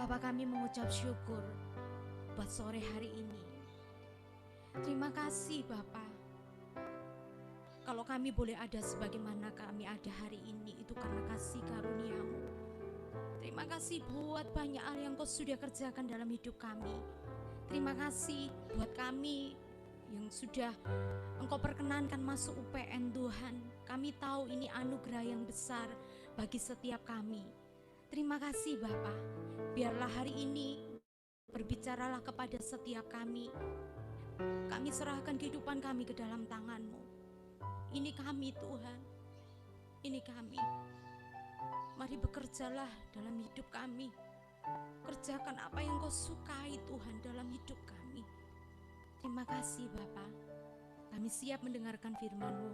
Bapa, kami mengucap syukur buat sore hari ini. Terima kasih Bapa. Kalau kami boleh ada sebagaimana kami ada hari ini, itu karena kasih karunia-Mu. Terima kasih buat banyak hal yang Kau sudah kerjakan dalam hidup kami. Terima kasih buat kami yang sudah Engkau perkenankan masuk UPN Tuhan. Kami tahu ini anugerah yang besar bagi setiap kami. Terima kasih Bapa. Biarlah hari ini berbicaralah kepada setiap kami. Kami serahkan kehidupan kami ke dalam tangan-Mu. Ini kami Tuhan. Ini kami. Mari bekerjalah dalam hidup kami. Kerjakan apa yang Kau sukai Tuhan dalam hidup kami. Terima kasih Bapa. Kami siap mendengarkan firman-Mu.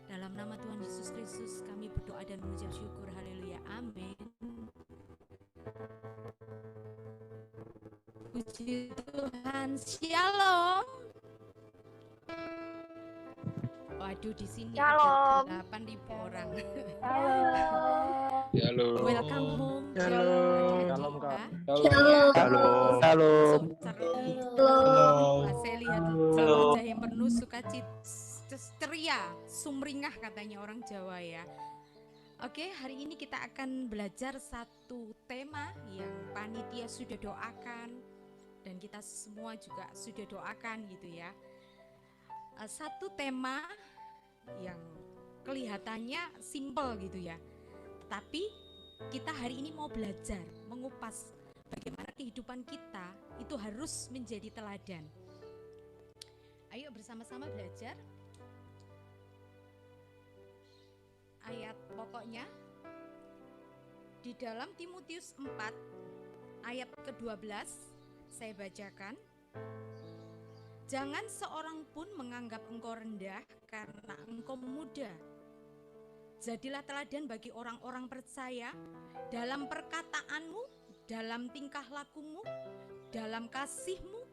Dalam nama Tuhan Yesus Kristus kami berdoa dan mengucap syukur. Haleluya. Amin. Puji Tuhan. Shalom. Waduh, di sini Shalom. ada 8.000 orang. Shalom. Welcome home. Shalom. Shalom Kak. Shalom. Shalom. Saya lihat wajah yang penuh sukacita, ceria, sumringah katanya orang Jawa ya. Oke, hari ini kita akan belajar satu tema yang panitia sudah doakan dan kita semua juga sudah doakan gitu ya. Satu tema yang kelihatannya simple gitu ya, tapi kita hari ini mau belajar mengupas bagaimana kehidupan kita itu harus menjadi teladan. Ayo bersama-sama belajar. Ayat pokoknya di dalam Timotius 4 ayat ke-12 saya bacakan. Jangan seorang pun menganggap engkau rendah karena engkau muda. Jadilah teladan bagi orang-orang percaya dalam perkataanmu, dalam tingkah lakumu, dalam kasihmu,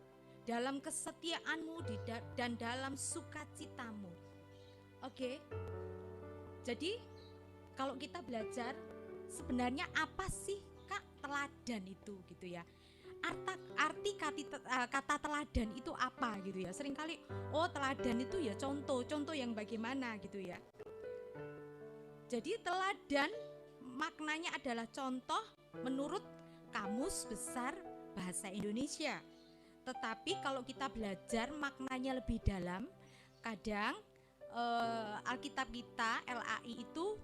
dalam kesetiaanmu dan dalam sukacitamu. Oke. Jadi kalau kita belajar sebenarnya apa sih Kak teladan itu gitu ya. Arti kata teladan itu apa gitu ya. Seringkali teladan itu ya contoh yang bagaimana gitu ya. Jadi teladan maknanya adalah contoh menurut Kamus Besar Bahasa Indonesia. Tetapi kalau kita belajar maknanya lebih dalam, kadang Alkitab kita LAI itu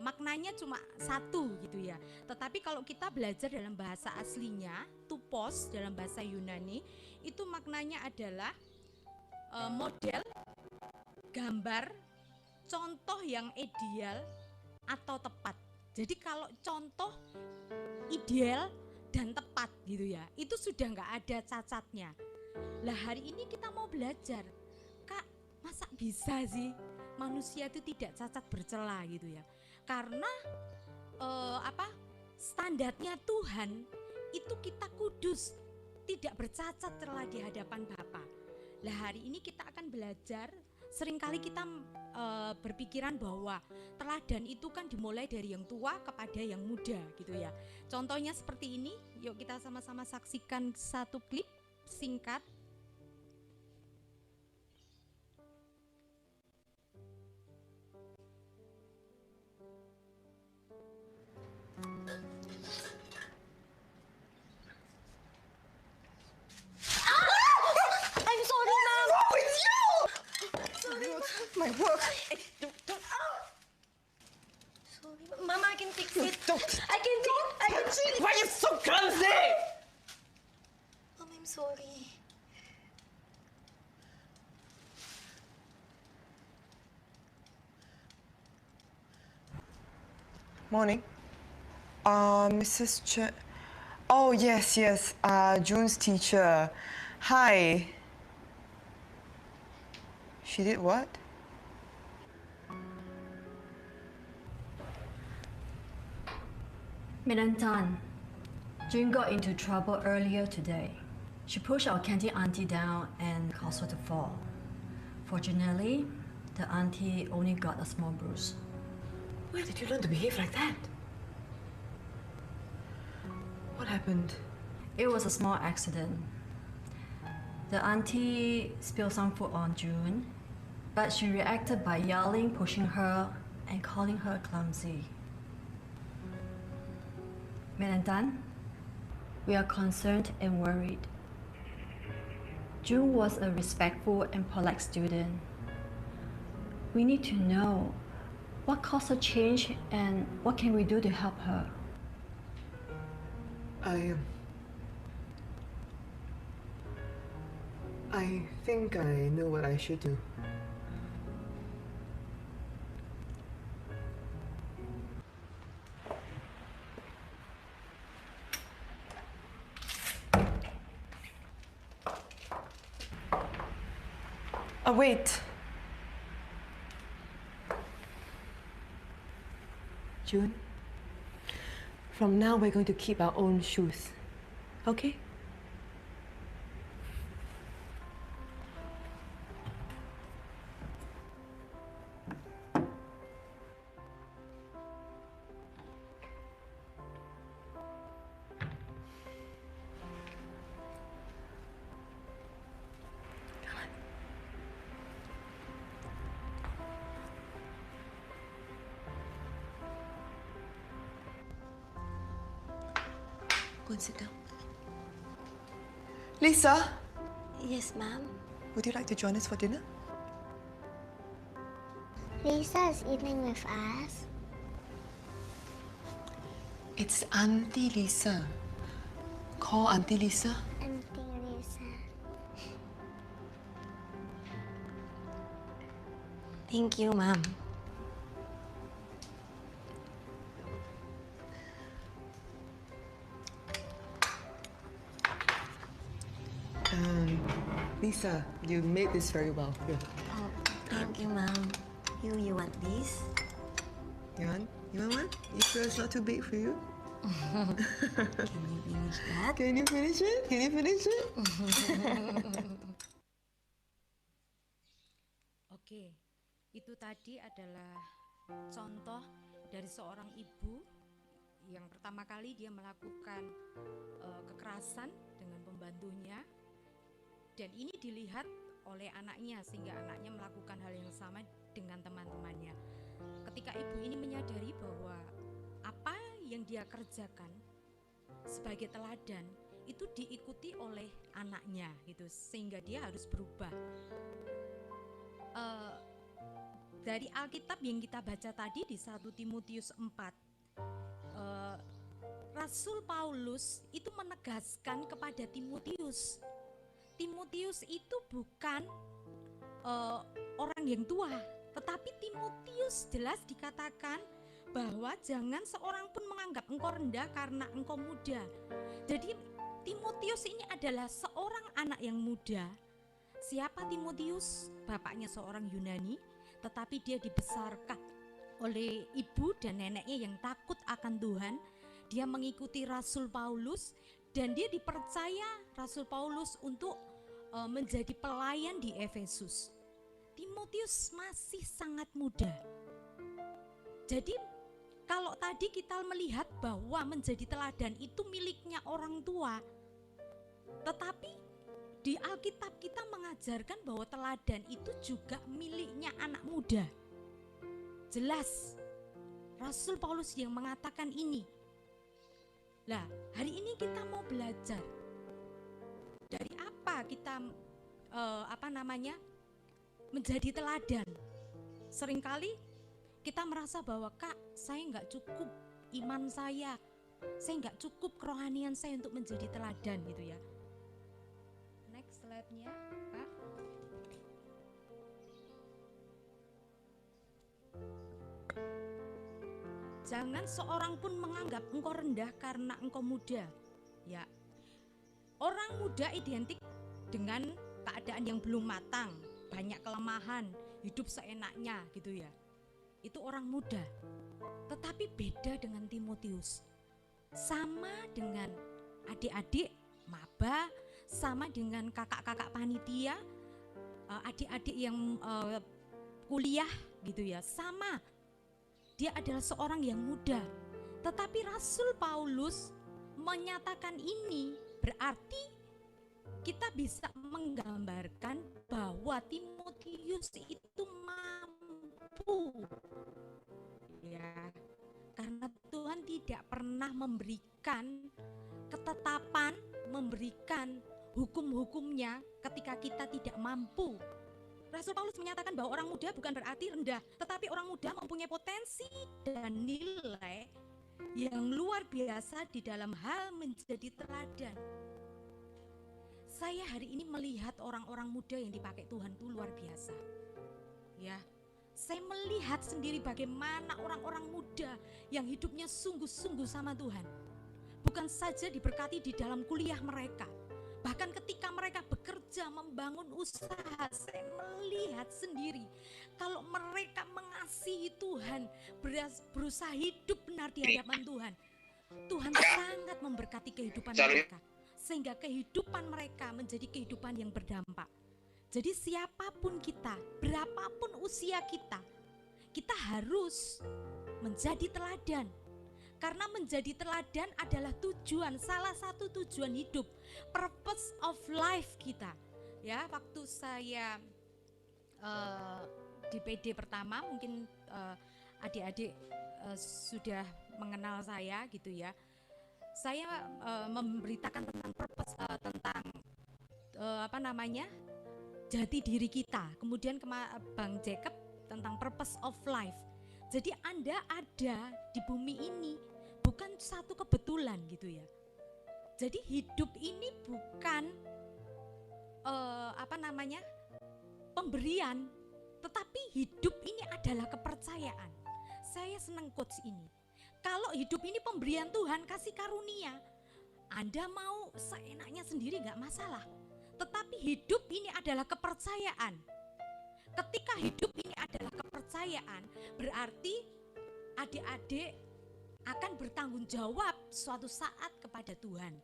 maknanya cuma satu gitu ya. Tetapi kalau kita belajar dalam bahasa aslinya, tupos dalam bahasa Yunani itu maknanya adalah model, gambar, contoh yang ideal atau tepat. Jadi kalau contoh ideal dan tepat gitu ya, itu sudah nggak ada cacatnya. Lah hari ini kita mau belajar, Kak, masa bisa sih manusia itu tidak cacat bercela gitu ya. Karena standarnya Tuhan itu kita kudus, tidak bercacat celah di hadapan Bapa. Lah hari ini kita akan belajar. Seringkali kita berpikiran bahwa teladan itu kan dimulai dari yang tua kepada yang muda gitu ya. Contohnya seperti ini. Yuk kita sama-sama saksikan satu klip singkat. My work. Don't. Sorry, Mama, I can fix it. Don't. I can fix it. Why are you so clumsy? Mom, I'm sorry. Morning. Mrs. Chen. Oh, yes. June's teacher. Hi. She did what? Madam Tan, June got into trouble earlier today. She pushed our canteen auntie down and caused her to fall. Fortunately, the auntie only got a small bruise. Where did you learn to behave like that? What happened? happened? It was a small accident. The auntie spilled some food on June, but she reacted by yelling, pushing her, and calling her clumsy. Madam Tan, we are concerned and worried. June was a respectful and polite student. We need to know what caused her change and what can we do to help her. I think I know what I should do. Oh, wait. June, from now we're going to keep our own shoes, okay? Go and sit down. Lisa, Yes, ma'am. would you like to join us for dinner? Lisa is eating with us. It's Auntie Lisa. Call Auntie Lisa. Auntie Lisa. Thank you, ma'am. Lisa, you made this very well. Here. Oh, thank you, ma'am. You want this? You want? You want one? You sure it's not too big for you? Can you finish that? Can you finish it? Can you finish it? Oke, itu tadi adalah contoh dari seorang ibu yang pertama kali dia melakukan kekerasan dengan pembantunya, dan ini dilihat oleh anaknya sehingga anaknya melakukan hal yang sama dengan teman-temannya. Ketika ibu ini menyadari bahwa apa yang dia kerjakan sebagai teladan itu diikuti oleh anaknya gitu, sehingga dia harus berubah. Dari Alkitab yang kita baca tadi di 1 Timotius 4, Rasul Paulus itu menegaskan kepada Timotius, Timotius itu bukan orang yang tua, tetapi Timotius jelas dikatakan bahwa jangan seorang pun menganggap engkau rendah karena engkau muda. Jadi Timotius ini adalah seorang anak yang muda. Siapa Timotius? Bapaknya seorang Yunani, tetapi dia dibesarkan oleh ibu dan neneknya yang takut akan Tuhan. Dia mengikuti Rasul Paulus dan dia dipercaya Rasul Paulus untuk menjadi pelayan di Efesus. Timotius masih sangat muda. Jadi kalau tadi kita melihat bahwa menjadi teladan itu miliknya orang tua, tetapi di Alkitab kita mengajarkan bahwa teladan itu juga miliknya anak muda. Jelas Rasul Paulus yang mengatakan ini. Lah, hari ini kita mau belajar dari apa kita menjadi teladan. Seringkali kita merasa bahwa Kak, saya nggak cukup iman saya nggak cukup kerohanian saya untuk menjadi teladan gitu ya. Next slide-nya, Kak. Jangan seorang pun menganggap engkau rendah karena engkau muda. Ya, orang muda identik dengan keadaan yang belum matang, banyak kelemahan, hidup seenaknya gitu ya. Itu orang muda. Tetapi beda dengan Timotius. Sama dengan adik-adik maba, sama dengan kakak-kakak panitia, adik-adik yang kuliah gitu ya, sama. Dia adalah seorang yang muda. Tetapi Rasul Paulus menyatakan ini berarti kita bisa menggambarkan bahwa Timotius itu mampu, ya, karena Tuhan tidak pernah memberikan ketetapan, memberikan hukum-hukumnya ketika kita tidak mampu. Rasul Paulus menyatakan bahwa orang muda bukan berarti rendah, tetapi orang muda mempunyai potensi dan nilai yang luar biasa di dalam hal menjadi teladan. Saya hari ini melihat orang-orang muda yang dipakai Tuhan itu luar biasa. Ya, saya melihat sendiri bagaimana orang-orang muda yang hidupnya sungguh-sungguh sama Tuhan. Bukan saja diberkati di dalam kuliah mereka, bahkan ketika mereka bekerja membangun usaha, saya melihat sendiri kalau mereka mengasihi Tuhan, berusaha hidup benar di hadapan Tuhan. Tuhan sangat memberkati kehidupan mereka, sehingga kehidupan mereka menjadi kehidupan yang berdampak. Jadi siapapun kita, berapapun usia kita, kita harus menjadi teladan. Karena menjadi teladan adalah tujuan, salah satu tujuan hidup, purpose of life kita. Ya, waktu saya di PD pertama, mungkin adik-adik sudah mengenal saya gitu ya. Saya memberitakan tentang purpose, tentang jati diri kita. Kemudian Bang Jacob tentang purpose of life. Jadi Anda ada di bumi ini bukan satu kebetulan gitu ya. Jadi hidup ini bukan pemberian, tetapi hidup ini adalah kepercayaan. Saya senang quotes ini. Kalau hidup ini pemberian Tuhan, kasih karunia, Anda mau seenaknya sendiri gak masalah. Tetapi hidup ini adalah kepercayaan. Ketika hidup ini adalah kepercayaan, berarti adik-adik akan bertanggung jawab suatu saat kepada Tuhan.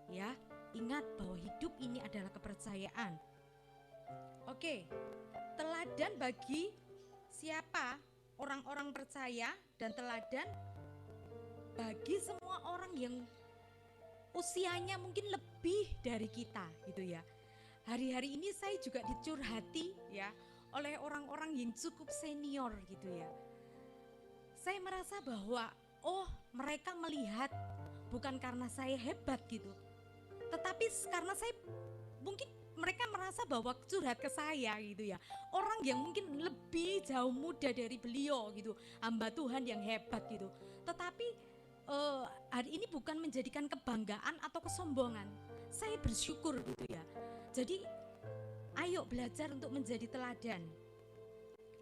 Ya, ingat bahwa hidup ini adalah kepercayaan. Oke, teladan bagi siapa? Orang-orang percaya, dan teladan bagi semua orang yang usianya mungkin lebih dari kita gitu ya. Hari-hari ini saya juga dicurhati ya oleh orang-orang yang cukup senior gitu ya. Saya merasa bahwa mereka melihat bukan karena saya hebat gitu, tetapi karena saya mungkin mereka merasa bahwa curhat ke saya gitu ya. Orang yang mungkin lebih jauh muda dari beliau gitu, hamba Tuhan yang hebat gitu. Tetapi hari ini bukan menjadikan kebanggaan atau kesombongan. Saya bersyukur gitu ya. Jadi ayo belajar untuk menjadi teladan.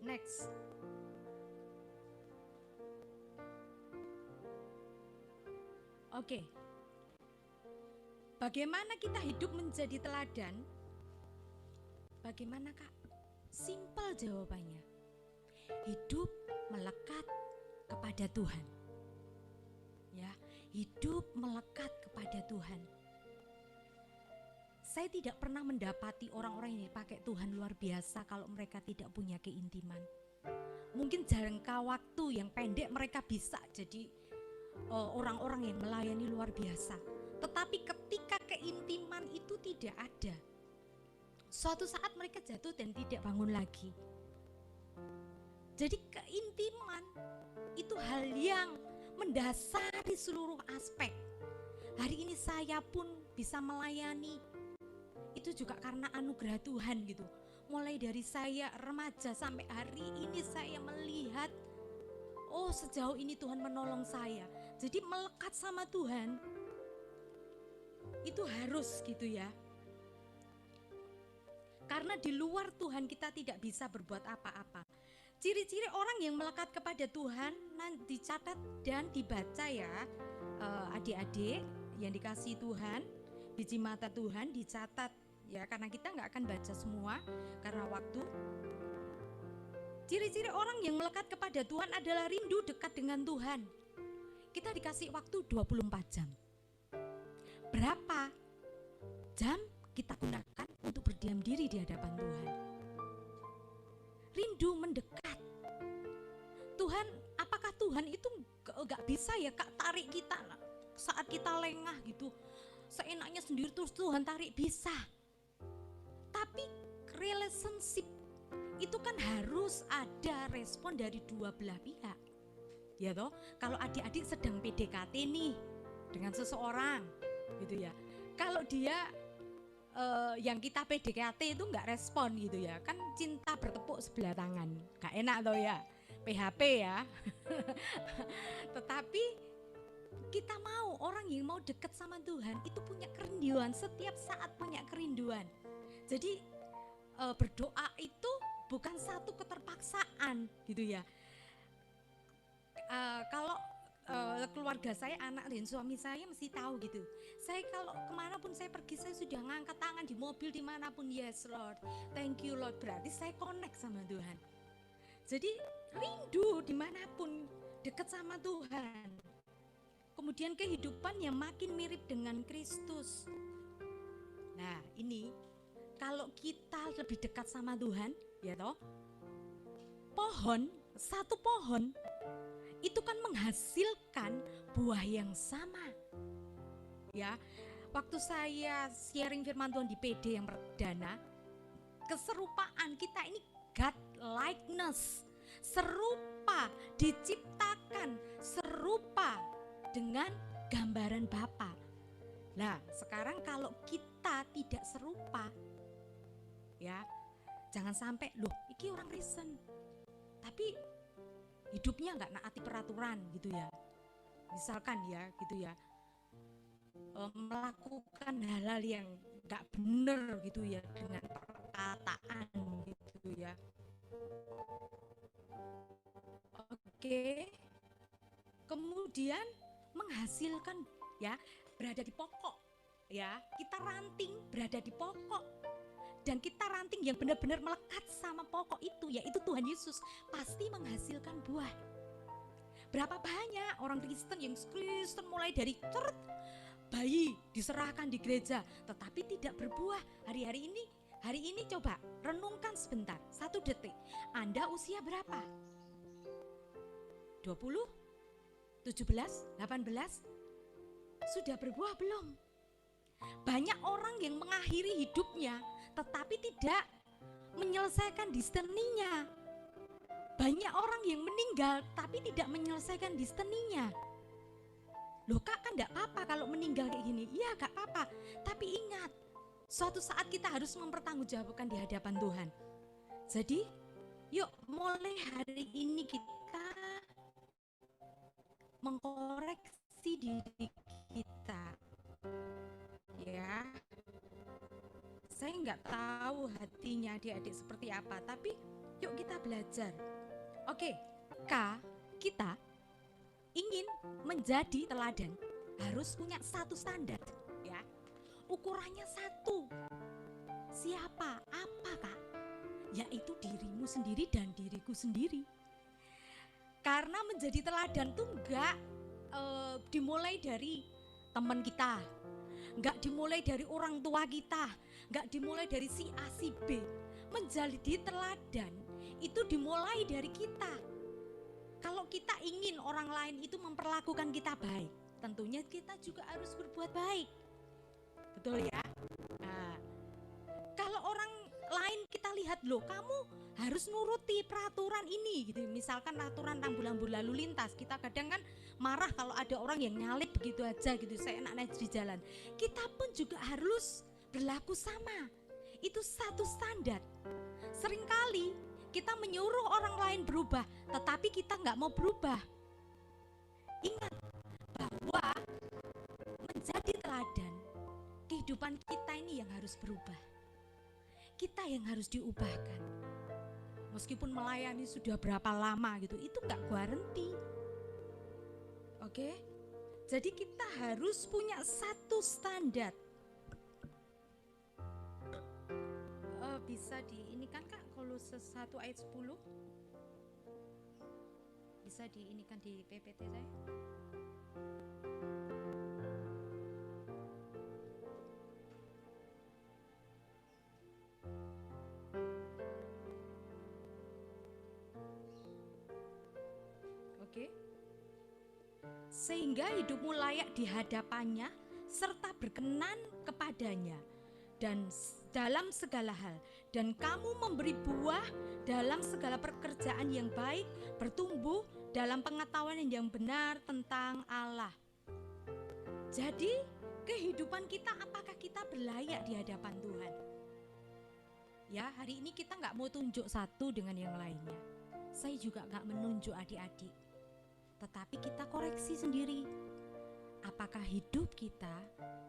Next. Oke. Bagaimana kita hidup menjadi teladan? Bagaimana Kak? Simpel jawabannya. Hidup melekat kepada Tuhan. Ya, hidup melekat kepada Tuhan. Saya tidak pernah mendapati orang-orang yang dipakai Tuhan luar biasa kalau mereka tidak punya keintiman. Mungkin jangka waktu yang pendek mereka bisa jadi orang-orang yang melayani luar biasa. Tetapi ketika keintiman itu tidak ada, suatu saat mereka jatuh dan tidak bangun lagi. Jadi keintiman itu hal yang mendasari seluruh aspek. Hari ini saya pun bisa melayani, itu juga karena anugerah Tuhan gitu. Mulai dari saya remaja sampai hari ini saya melihat, sejauh ini Tuhan menolong saya. Jadi melekat sama Tuhan itu harus gitu ya. Karena di luar Tuhan kita tidak bisa berbuat apa-apa. Ciri-ciri orang yang melekat kepada Tuhan nanti dicatat dan dibaca ya, adik-adik yang dikasihi Tuhan, biji mata Tuhan dicatat ya, karena kita nggak akan baca semua karena waktu. Ciri-ciri orang yang melekat kepada Tuhan adalah rindu dekat dengan Tuhan. Kita dikasih waktu 24 jam. Berapa jam kita gunakan untuk berdiam diri di hadapan Tuhan? Rindu mendekat. Tuhan, apakah Tuhan itu gak bisa ya Kak tarik kita? saat kita lengah gitu, seenaknya sendiri terus Tuhan tarik, bisa. Tapi relationship itu kan harus ada respon dari dua belah pihak. Ya toh, kalau adik-adik sedang PDKT nih dengan seseorang gitu ya. Kalau dia yang kita PDKT itu nggak respon gitu ya, kan cinta bertepuk sebelah tangan, gak enak toh ya, PHP ya. Tetapi kita mau, orang yang mau dekat sama Tuhan itu punya kerinduan, setiap saat punya kerinduan. Jadi berdoa itu bukan satu keterpaksaan gitu ya. Kalau keluarga saya, anak dan suami saya mesti tahu gitu. Saya kalau kemanapun saya pergi, saya sudah ngangkat tangan di mobil dimanapun, yes Lord, thank you Lord, berarti saya connect sama Tuhan. Jadi rindu dimanapun, dekat sama Tuhan. Kemudian kehidupan yang makin mirip dengan Kristus. Nah ini, kalau kita lebih dekat sama Tuhan, ya toh, pohon, satu pohon itu kan menghasilkan buah yang sama. Ya, waktu saya sharing firman Tuhan di PD yang perdana, keserupaan kita ini God likeness, serupa, diciptakan serupa dengan gambaran Bapa. Nah, sekarang kalau kita tidak serupa, ya, jangan sampai loh, iki orang Kristen, tapi hidupnya nggak naati peraturan gitu ya, misalkan ya gitu ya, melakukan hal-hal yang nggak benar gitu ya dengan perkataan gitu ya. Oke, kemudian menghasilkan ya, berada di pokok ya, kita ranting berada di pokok, dan kita ranting yang benar-benar melekat sama pokok itu, yaitu Tuhan Yesus, pasti menghasilkan buah. Berapa banyak orang Kristen yang Kristen mulai dari bayi diserahkan di gereja, tetapi tidak berbuah. Hari ini coba renungkan sebentar, 1 detik. Anda usia berapa? 20? 17? 18? Sudah berbuah belum? Banyak orang yang mengakhiri hidupnya tetapi tidak menyelesaikan destininya. Banyak orang yang meninggal tapi tidak menyelesaikan destininya. Loh kak, kan gak apa-apa kalau meninggal kayak gini. Iya gak apa-apa, tapi ingat, suatu saat kita harus mempertanggungjawabkan di hadapan Tuhan. Jadi yuk mulai hari ini kita mengkoreksi diri kita. Ya, saya nggak tahu hatinya adik-adik seperti apa, tapi yuk kita belajar. Oke, kita ingin menjadi teladan harus punya satu standar, ya. Ukurannya satu. Siapa? Apa kak? Yaitu dirimu sendiri dan diriku sendiri. Karena menjadi teladan tuh nggak dimulai dari teman kita, nggak dimulai dari orang tua kita, nggak dimulai dari si A si B. Menjadi teladan itu dimulai dari kita. Kalau kita ingin orang lain itu memperlakukan kita baik, tentunya kita juga harus berbuat baik. Betul ya? Nah, kalau orang lain kita lihat, loh kamu harus nuruti peraturan ini gitu. Misalkan aturan rambu-rambu lalu lintas, kita kadang kan marah kalau ada orang yang nyalip begitu aja gitu, seenaknya di jalan. Kita pun juga harus berlaku sama. Itu satu standar. Seringkali kita menyuruh orang lain berubah, tetapi kita nggak mau berubah. Ingat bahwa menjadi teladan, kehidupan kita ini yang harus berubah. Kita yang harus diubahkan. Meskipun melayani sudah berapa lama gitu, itu nggak guarantee. Oke? Jadi kita harus punya satu standar. Bisa diinikan kak, Kolose 1 ayat 10. Bisa diinikan di PPT saya. Oke. sehingga hidupmu layak di hadapannya serta berkenan kepadanya dan dalam segala hal, dan kamu memberi buah dalam segala pekerjaan yang baik, bertumbuh dalam pengetahuan yang benar tentang Allah. Jadi kehidupan kita, apakah kita berlayak di hadapan Tuhan? Ya, hari ini kita gak mau tunjuk satu dengan yang lainnya. Saya juga gak menunjuk adik-adik, tetapi kita koreksi sendiri. Apakah hidup kita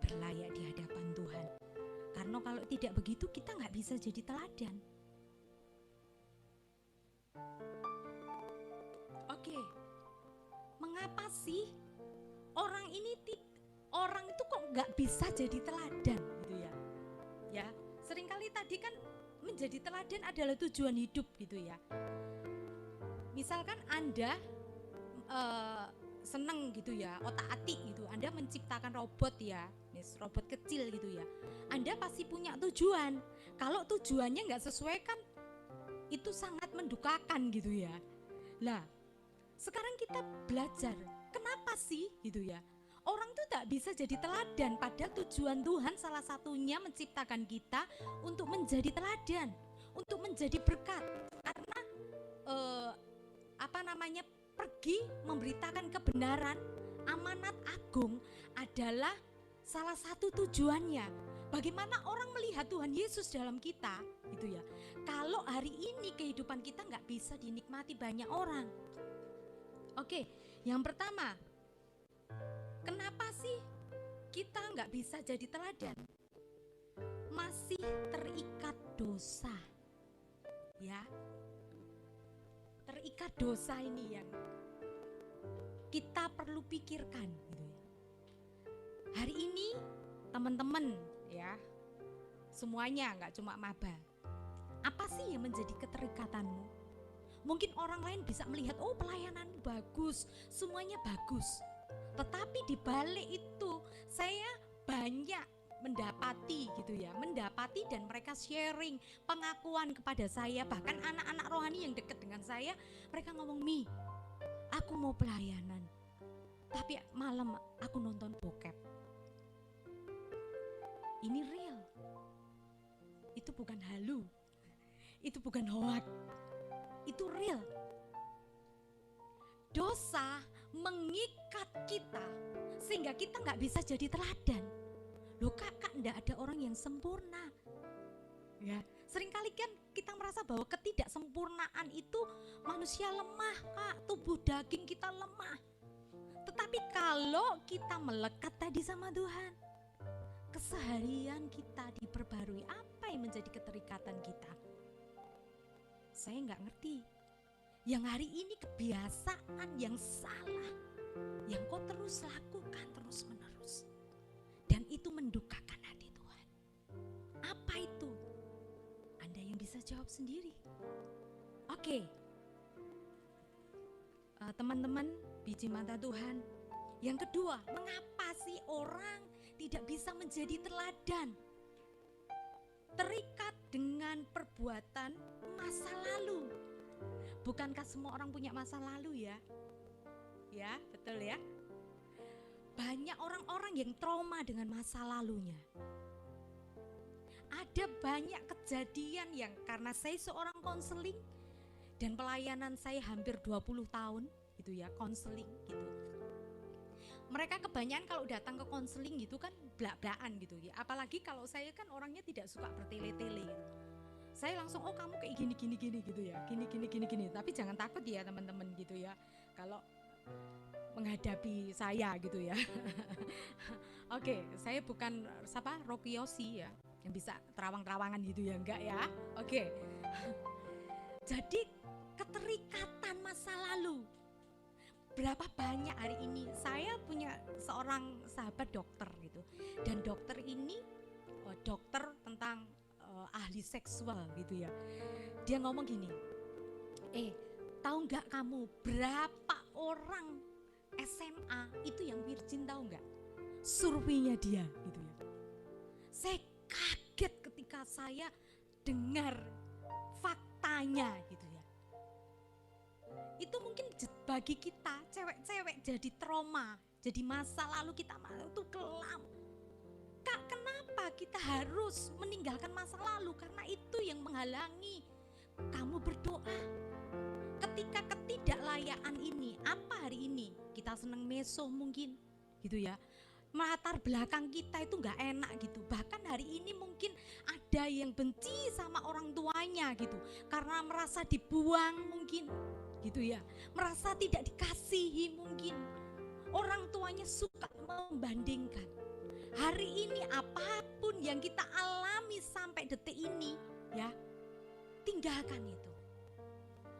berlayak di hadapan Tuhan? Karena kalau tidak begitu kita gak bisa jadi teladan. Oke, mengapa sih orang itu kok gak bisa jadi teladan gitu ya? Ya, seringkali tadi kan menjadi teladan adalah tujuan hidup gitu ya. Misalkan Anda seneng gitu ya, otak-atik gitu, Anda menciptakan robot ya, robot kecil gitu ya, Anda pasti punya tujuan. Kalau tujuannya nggak sesuai kan itu sangat mendukakan gitu ya. Lah, sekarang kita belajar, kenapa sih gitu ya, orang tuh tak bisa jadi teladan, padahal tujuan Tuhan salah satunya menciptakan kita untuk menjadi teladan, untuk menjadi berkat. Karena pergi memberitakan kebenaran, amanat agung adalah salah satu tujuannya. Bagaimana orang melihat Tuhan Yesus dalam kita gitu ya. Kalau hari ini kehidupan kita nggak bisa dinikmati banyak orang. Oke, yang pertama, kenapa sih kita nggak bisa jadi teladan? Masih terikat dosa, ya. Terikat dosa ini yang kita perlu pikirkan gitu ya. Hari ini teman-teman ya, semuanya, nggak cuma maba, apa sih yang menjadi keterikatanmu? Mungkin orang lain bisa melihat, oh pelayananmu bagus, semuanya bagus, tetapi di balik itu saya banyak mendapati dan mereka sharing pengakuan kepada saya, bahkan anak-anak rohani yang dekat dengan saya, mereka ngomong, Mi, aku mau pelayanan, tapi malam aku nonton bokep. Ini real, itu bukan halu, itu bukan hoak, itu real. Dosa mengikat kita sehingga kita nggak bisa jadi teladan. Loh kakak, enggak ada orang yang sempurna. Ya, seringkali kan kita merasa bahwa ketidaksempurnaan itu manusia lemah, Kak, tubuh daging kita lemah. Tetapi kalau kita melekat tadi sama Tuhan, keseharian kita diperbarui. Apa yang menjadi keterikatan kita? Saya nggak ngerti. Yang hari ini kebiasaan yang salah, yang kau terus lakukan terus menerus. Dan itu mendukakan hati Tuhan. Apa itu? Anda yang bisa jawab sendiri. Oke. Teman-teman, biji mata Tuhan. Yang kedua, mengapa sih orang tidak bisa menjadi teladan? Terikat dengan perbuatan masa lalu. Bukankah semua orang punya masa lalu ya? Ya, betul ya? Banyak orang-orang yang trauma dengan masa lalunya. Ada banyak kejadian yang karena saya seorang konseling dan pelayanan saya hampir 20 tahun gitu ya, konseling gitu. Mereka kebanyakan kalau datang ke konseling gitu kan blak-blakan gitu ya. Apalagi kalau saya kan orangnya tidak suka bertele-tele gitu. Saya langsung, oh kamu kayak gini gitu ya, gini. Tapi jangan takut ya teman-teman gitu ya, kalau menghadapi saya gitu ya. Oke, saya bukan Rocky Yosi ya, yang bisa terawang-terawangan gitu ya, enggak ya. Oke. Jadi keterikatan masa lalu. Berapa banyak hari ini saya punya seorang sahabat dokter gitu, dan dokter ini dokter tentang ahli seksual gitu ya. Dia ngomong gini, tahu nggak kamu berapa orang SMA itu yang virgin, tahu nggak? Surveinya dia gitu ya. Saya kaget ketika saya dengar faktanya gitu ya. Itu mungkin bagi kita cewek-cewek jadi trauma Jadi masa lalu kita itu kelam. Kak, kenapa kita harus meninggalkan masa lalu? Karena itu yang menghalangi kamu berdoa. Ketika ketidaklayaan ini, apa hari ini? Kita seneng meso mungkin, gitu ya. Latar belakang kita itu nggak enak gitu. Bahkan hari ini mungkin ada yang benci sama orang tuanya gitu, karena merasa dibuang mungkin, gitu ya. Merasa tidak dikasihi mungkin. Orang tuanya suka membandingkan. Hari ini apapun yang kita alami sampai detik ini, ya, tinggalkan itu.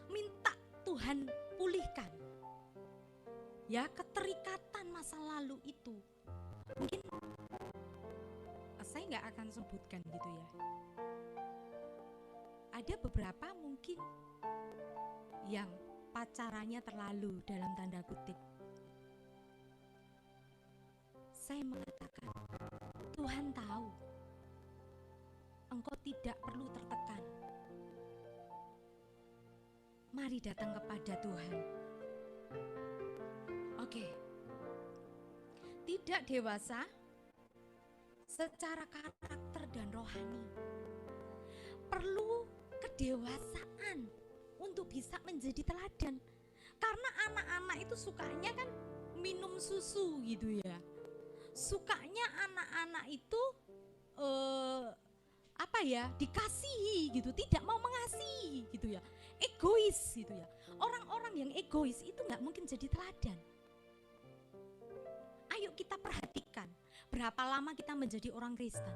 Minta Tuhan pulihkan, ya, keterikatan masa lalu itu. Mungkin saya nggak akan sebutkan gitu ya. Ada beberapa mungkin yang pacarannya terlalu dalam tanda kutip. Saya mengatakan, Tuhan tahu engkau tidak perlu tertekan. Mari datang kepada Tuhan. Oke. Tidak dewasa secara karakter dan rohani. Perlu kedewasaan untuk bisa menjadi teladan. Karena anak-anak itu sukanya kan minum susu gitu ya. Sukanya anak-anak itu dikasihi gitu, tidak mau mengasihi gitu ya. Egois gitu ya. Orang-orang yang egois itu nggak mungkin jadi teladan. Ayo kita perhatikan, berapa lama kita menjadi orang Kristen?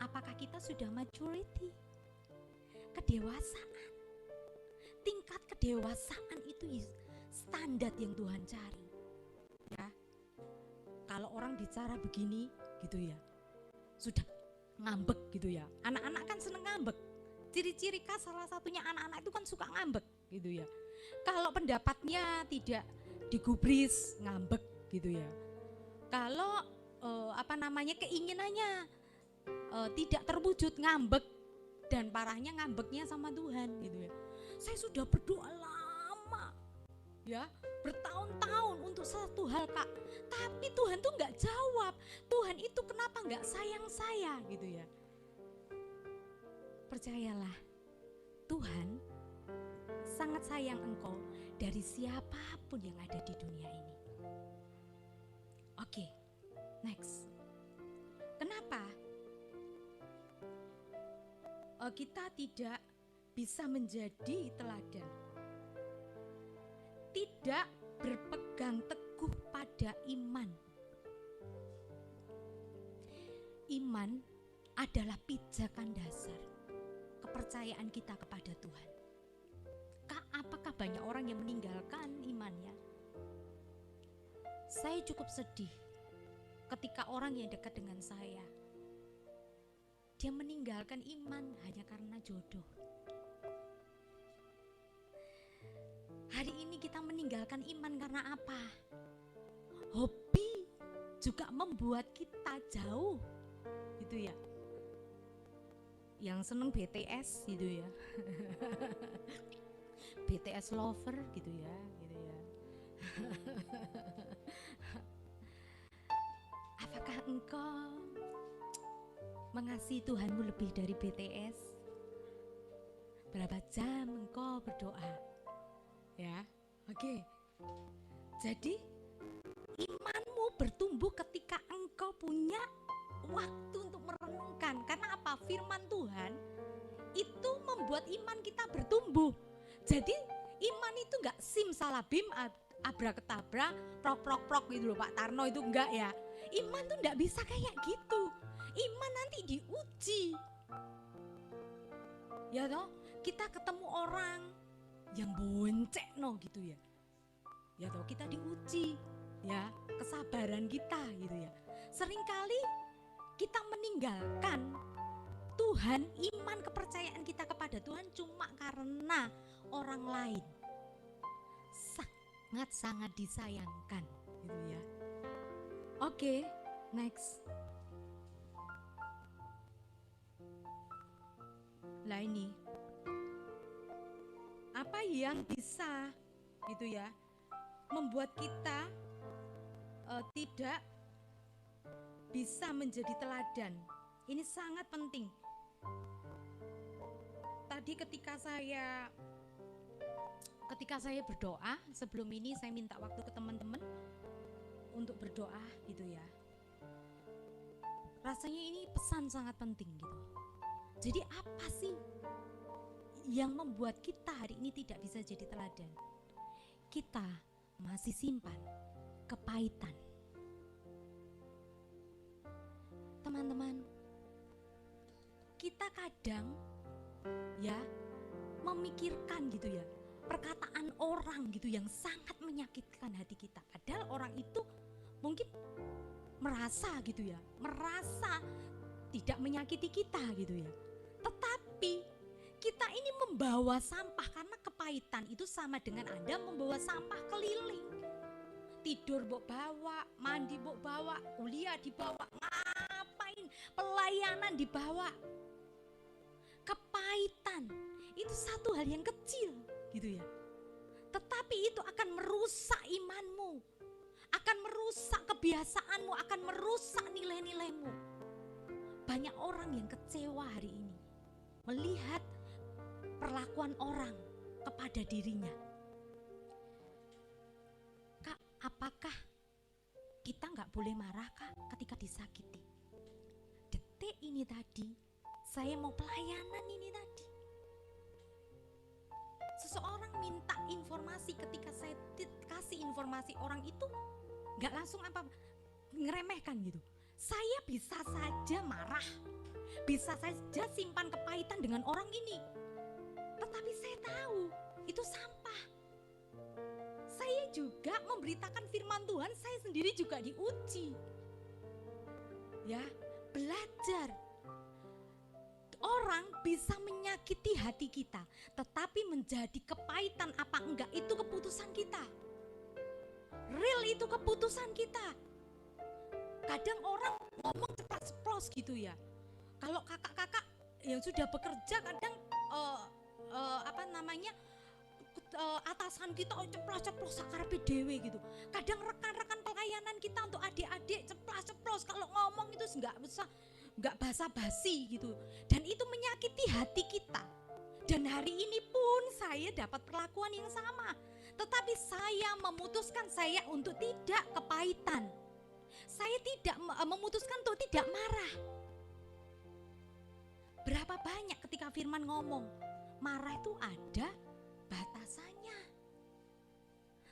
Apakah kita sudah maturity? Kedewasaan. Tingkat kedewasaan itu standar yang Tuhan cari. Ya. Kalau orang bicara begini gitu ya, sudah ngambek gitu ya. Anak-anak kan seneng ngambek. Ciri-ciri khas salah satunya anak-anak itu kan suka ngambek gitu ya. Kalau pendapatnya tidak digubris, ngambek gitu ya. Kalau keinginannya tidak terwujud, ngambek. Dan parahnya ngambeknya sama Tuhan gitu ya. Saya sudah berdoa lama ya, bertahun-tahun untuk satu hal Kak, tapi Tuhan tuh nggak jawab. Tuhan itu kenapa nggak sayang saya gitu ya. Percayalah, Tuhan sangat sayang engkau dari siapapun yang ada di dunia ini. Oke, next. Kenapa kita tidak bisa menjadi teladan? Tidak berpegang teguh pada iman. Iman adalah pijakan dasar kepercayaan kita kepada Tuhan. Kak, apakah banyak orang yang meninggalkan imannya? Saya cukup sedih ketika orang yang dekat dengan saya, dia meninggalkan iman hanya karena jodoh. Hari ini kita meninggalkan iman karena apa? Hobi juga membuat kita jauh, gitu ya. Yang seneng BTS gitu ya. BTS lover gitu ya, Apakah engkau mengasihi Tuhanmu lebih dari BTS? Berapa jam engkau berdoa? Ya, oke. Jadi imanmu bertumbuh ketika engkau punya waktu untuk merenungkan. Karena apa? Firman Tuhan itu membuat iman kita bertumbuh. Jadi iman itu enggak simsalabim, abrakadabra, prok gitu loh Pak Tarno, itu enggak ya. Iman tuh enggak bisa kayak gitu. Iman nanti diuji. Ya toh, kita ketemu orang yang boncek gitu ya. Ya toh, kita diuji ya, kesabaran kita gitu ya. Seringkali kita meninggalkan Tuhan, iman kepercayaan kita kepada Tuhan cuma karena orang lain sangat disayangkan gitu ya. Oke, next. Lah ini apa yang bisa gitu ya membuat kita tidak bisa menjadi teladan. Ini sangat penting. Tadi ketika saya berdoa, sebelum ini saya minta waktu ke teman-teman untuk berdoa gitu ya. Rasanya ini pesan sangat penting gitu. Jadi apa sih yang membuat kita hari ini tidak bisa jadi teladan? Kita masih simpan kepahitan. Teman-teman, kita kadang ya memikirkan gitu ya, perkataan orang gitu yang sangat menyakitkan hati kita. Padahal orang itu mungkin merasa gitu ya, merasa tidak menyakiti kita gitu ya. Tetapi kita ini membawa sampah, karena kepahitan itu sama dengan Anda membawa sampah keliling. Tidur mbok bawa, mandi mbok bawa, kuliah dibawa, ngapain, pelayanan dibawa. Kepahitan itu satu hal yang kecil gitu ya. Tetapi itu akan merusak imanmu, akan merusak kebiasaanmu, akan merusak nilai-nilaimu. Banyak orang yang kecewa hari ini melihat perlakuan orang kepada dirinya. Kak, apakah kita nggak boleh marah Kak ketika disakiti? Detik ini tadi, saya mau pelayanan ini tadi. Seseorang minta informasi, ketika saya kasih informasi, orang itu nggak langsung ngeremehkan gitu. Saya bisa saja marah, bisa saja simpan kepahitan dengan orang ini. Tetapi saya tahu itu sampah. Saya juga memberitakan firman Tuhan, saya sendiri juga diuji. Ya, belajar. Orang bisa menyakiti hati kita, tetapi menjadi kepahitan apa enggak itu keputusan kita. Real itu keputusan kita. Kadang orang ngomong ceplas-ceplos gitu ya. Kalau kakak-kakak yang sudah bekerja kadang atasan kita ceplos-ceplos sakarepe dhewe gitu. Kadang rekan-rekan pelayanan kita untuk adik-adik ceplas-ceplos, kalau ngomong itu enggak basa-basi gitu. Dan itu menyakiti hati kita. Dan hari ini pun saya dapat perlakuan yang sama. Tetapi saya memutuskan saya untuk tidak kepahitan. Saya tidak memutuskan untuk tidak marah. Berapa banyak ketika firman ngomong, marah itu ada batasannya.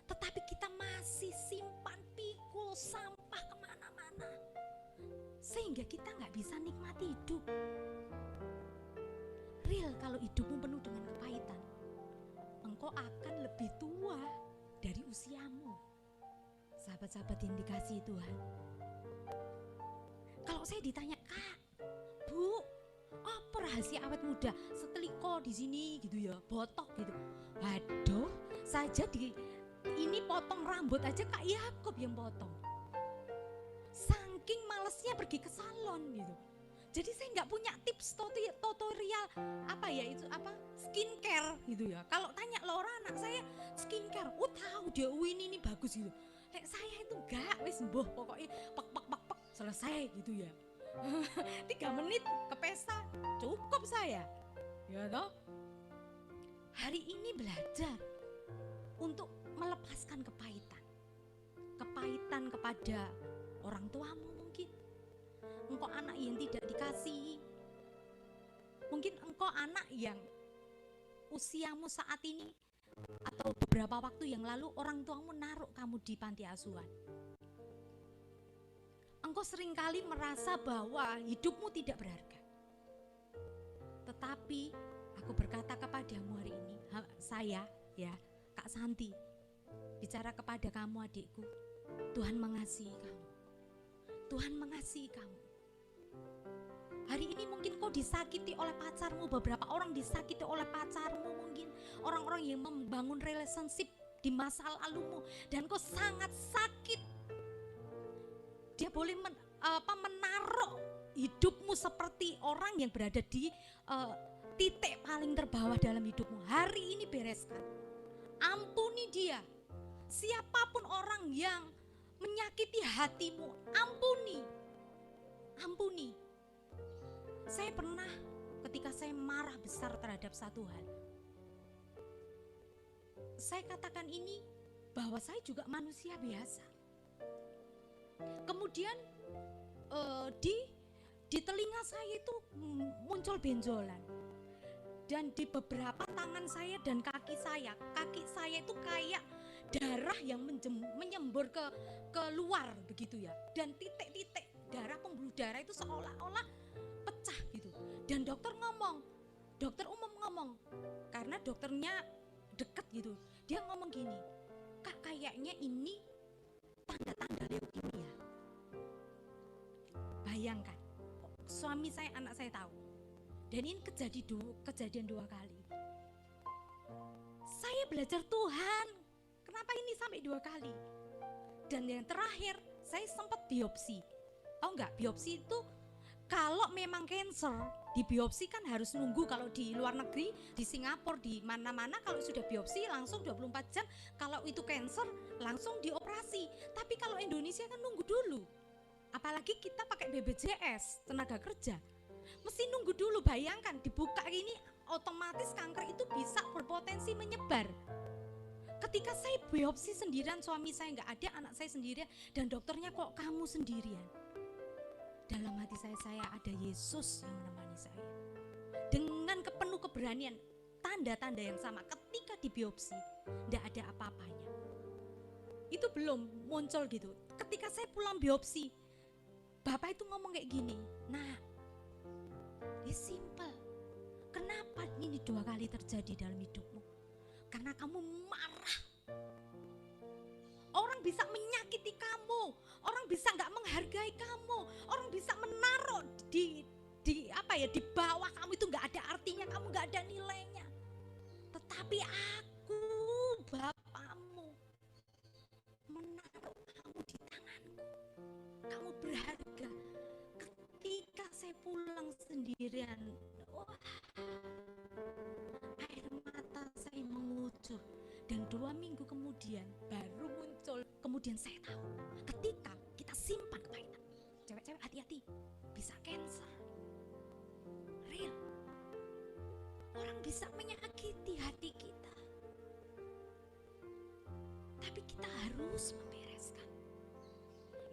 Tetapi kita masih simpan pikul sampah kemana-mana. Sehingga kita gak bisa nikmati hidup. Real, kalau hidupmu penuh dengan kepahitan, engkau akan lebih tua dari usiamu. Sahabat-sahabat yang dikasihi Tuhan, kalau saya ditanya, Kak, Bu, apa rahasia awet muda? Seteliko di sini gitu ya, botok gitu. Waduh, saja ini potong rambut aja Kak Yakob yang potong. Saking malesnya pergi ke salon gitu. Jadi saya nggak punya tips tutorial skincare gitu ya. Kalau tanya lo orang anak saya skincare, tahu dia ini bagus gitu. Lek saya itu enggak, wis mbuh pokoknya pak selesai gitu ya. 3 menit ke pesta cukup saya. Ya toh? Hari ini belajar untuk melepaskan kepahitan. Kepahitan kepada orang tuamu mungkin. Engkau anak yang tidak dikasihi. Mungkin engkau anak yang usiamu saat ini atau beberapa waktu yang lalu orang tuamu naruh kamu di panti asuhan. Engkau seringkali merasa bahwa hidupmu tidak berharga. Tetapi aku berkata kepadamu hari ini, saya ya Kak Santi, bicara kepada kamu adikku, Tuhan mengasihi kamu. Tuhan mengasihi kamu. Hari ini mungkin kau disakiti oleh pacarmu, beberapa orang disakiti oleh pacarmu mungkin. Orang-orang yang membangun relationship di masa lalumu dan kau sangat sakit. Dia boleh menaruh hidupmu seperti orang yang berada di titik paling terbawah dalam hidupmu. Hari ini bereskan. Ampuni dia. Siapapun orang yang menyakiti hatimu, ampuni. Ampuni. Saya pernah ketika saya marah besar terhadap satu hal, saya katakan ini bahwa saya juga manusia biasa. Kemudian di telinga saya itu muncul benjolan. Dan di beberapa tangan saya dan kaki saya itu kayak darah yang menyembur ke luar begitu ya. Dan titik-titik darah, pembuluh darah itu seolah-olah pecah gitu. Dan dokter umum ngomong, karena dokternya deket gitu. Dia ngomong gini, "Kak, kayaknya ini tanda-tanda leukemia." Bayangkan, suami saya, anak saya tahu. Dan ini kejadian 2 kali. Saya belajar Tuhan, kenapa ini sampai 2 kali? Dan yang terakhir, saya sempat biopsi. Tahu nggak, biopsi itu kalau memang cancer, di biopsi kan harus nunggu. Kalau di luar negeri, di Singapura, di mana-mana, kalau sudah biopsi langsung 24 jam. Kalau itu cancer, langsung dioperasi. Tapi kalau Indonesia kan nunggu dulu. Apalagi kita pakai BPJS, tenaga kerja. Mesti nunggu dulu, bayangkan dibuka ini otomatis kanker itu bisa berpotensi menyebar. Ketika saya biopsi sendirian, suami saya nggak ada, anak saya sendirian, dan dokternya kok kamu sendirian. Dalam hati saya ada Yesus yang menemani saya. Dengan penuh keberanian, tanda-tanda yang sama ketika dibiopsi, nggak ada apa-apanya. Itu belum muncul gitu. Ketika saya pulang biopsi, Bapak itu ngomong kayak gini, "Nah, ini simple. Kenapa ini 2 kali terjadi dalam hidupmu? Karena kamu marah. Orang bisa menyakiti kamu, orang bisa nggak menghargai kamu, orang bisa menaruh di bawah kamu, itu nggak ada artinya, kamu nggak ada nilainya. Tetapi aku, Bapakmu, menaruh kamu di tanganku. Kamu berharga." Ketika saya pulang sendirian, wah, air mata saya mengucur. Dan 2 minggu kemudian baru muncul. Kemudian saya tahu, ketika kita simpan kepahitan, cewek-cewek hati-hati, bisa cancer. Real. Orang bisa menyakiti hati kita, tapi kita harus membereskan.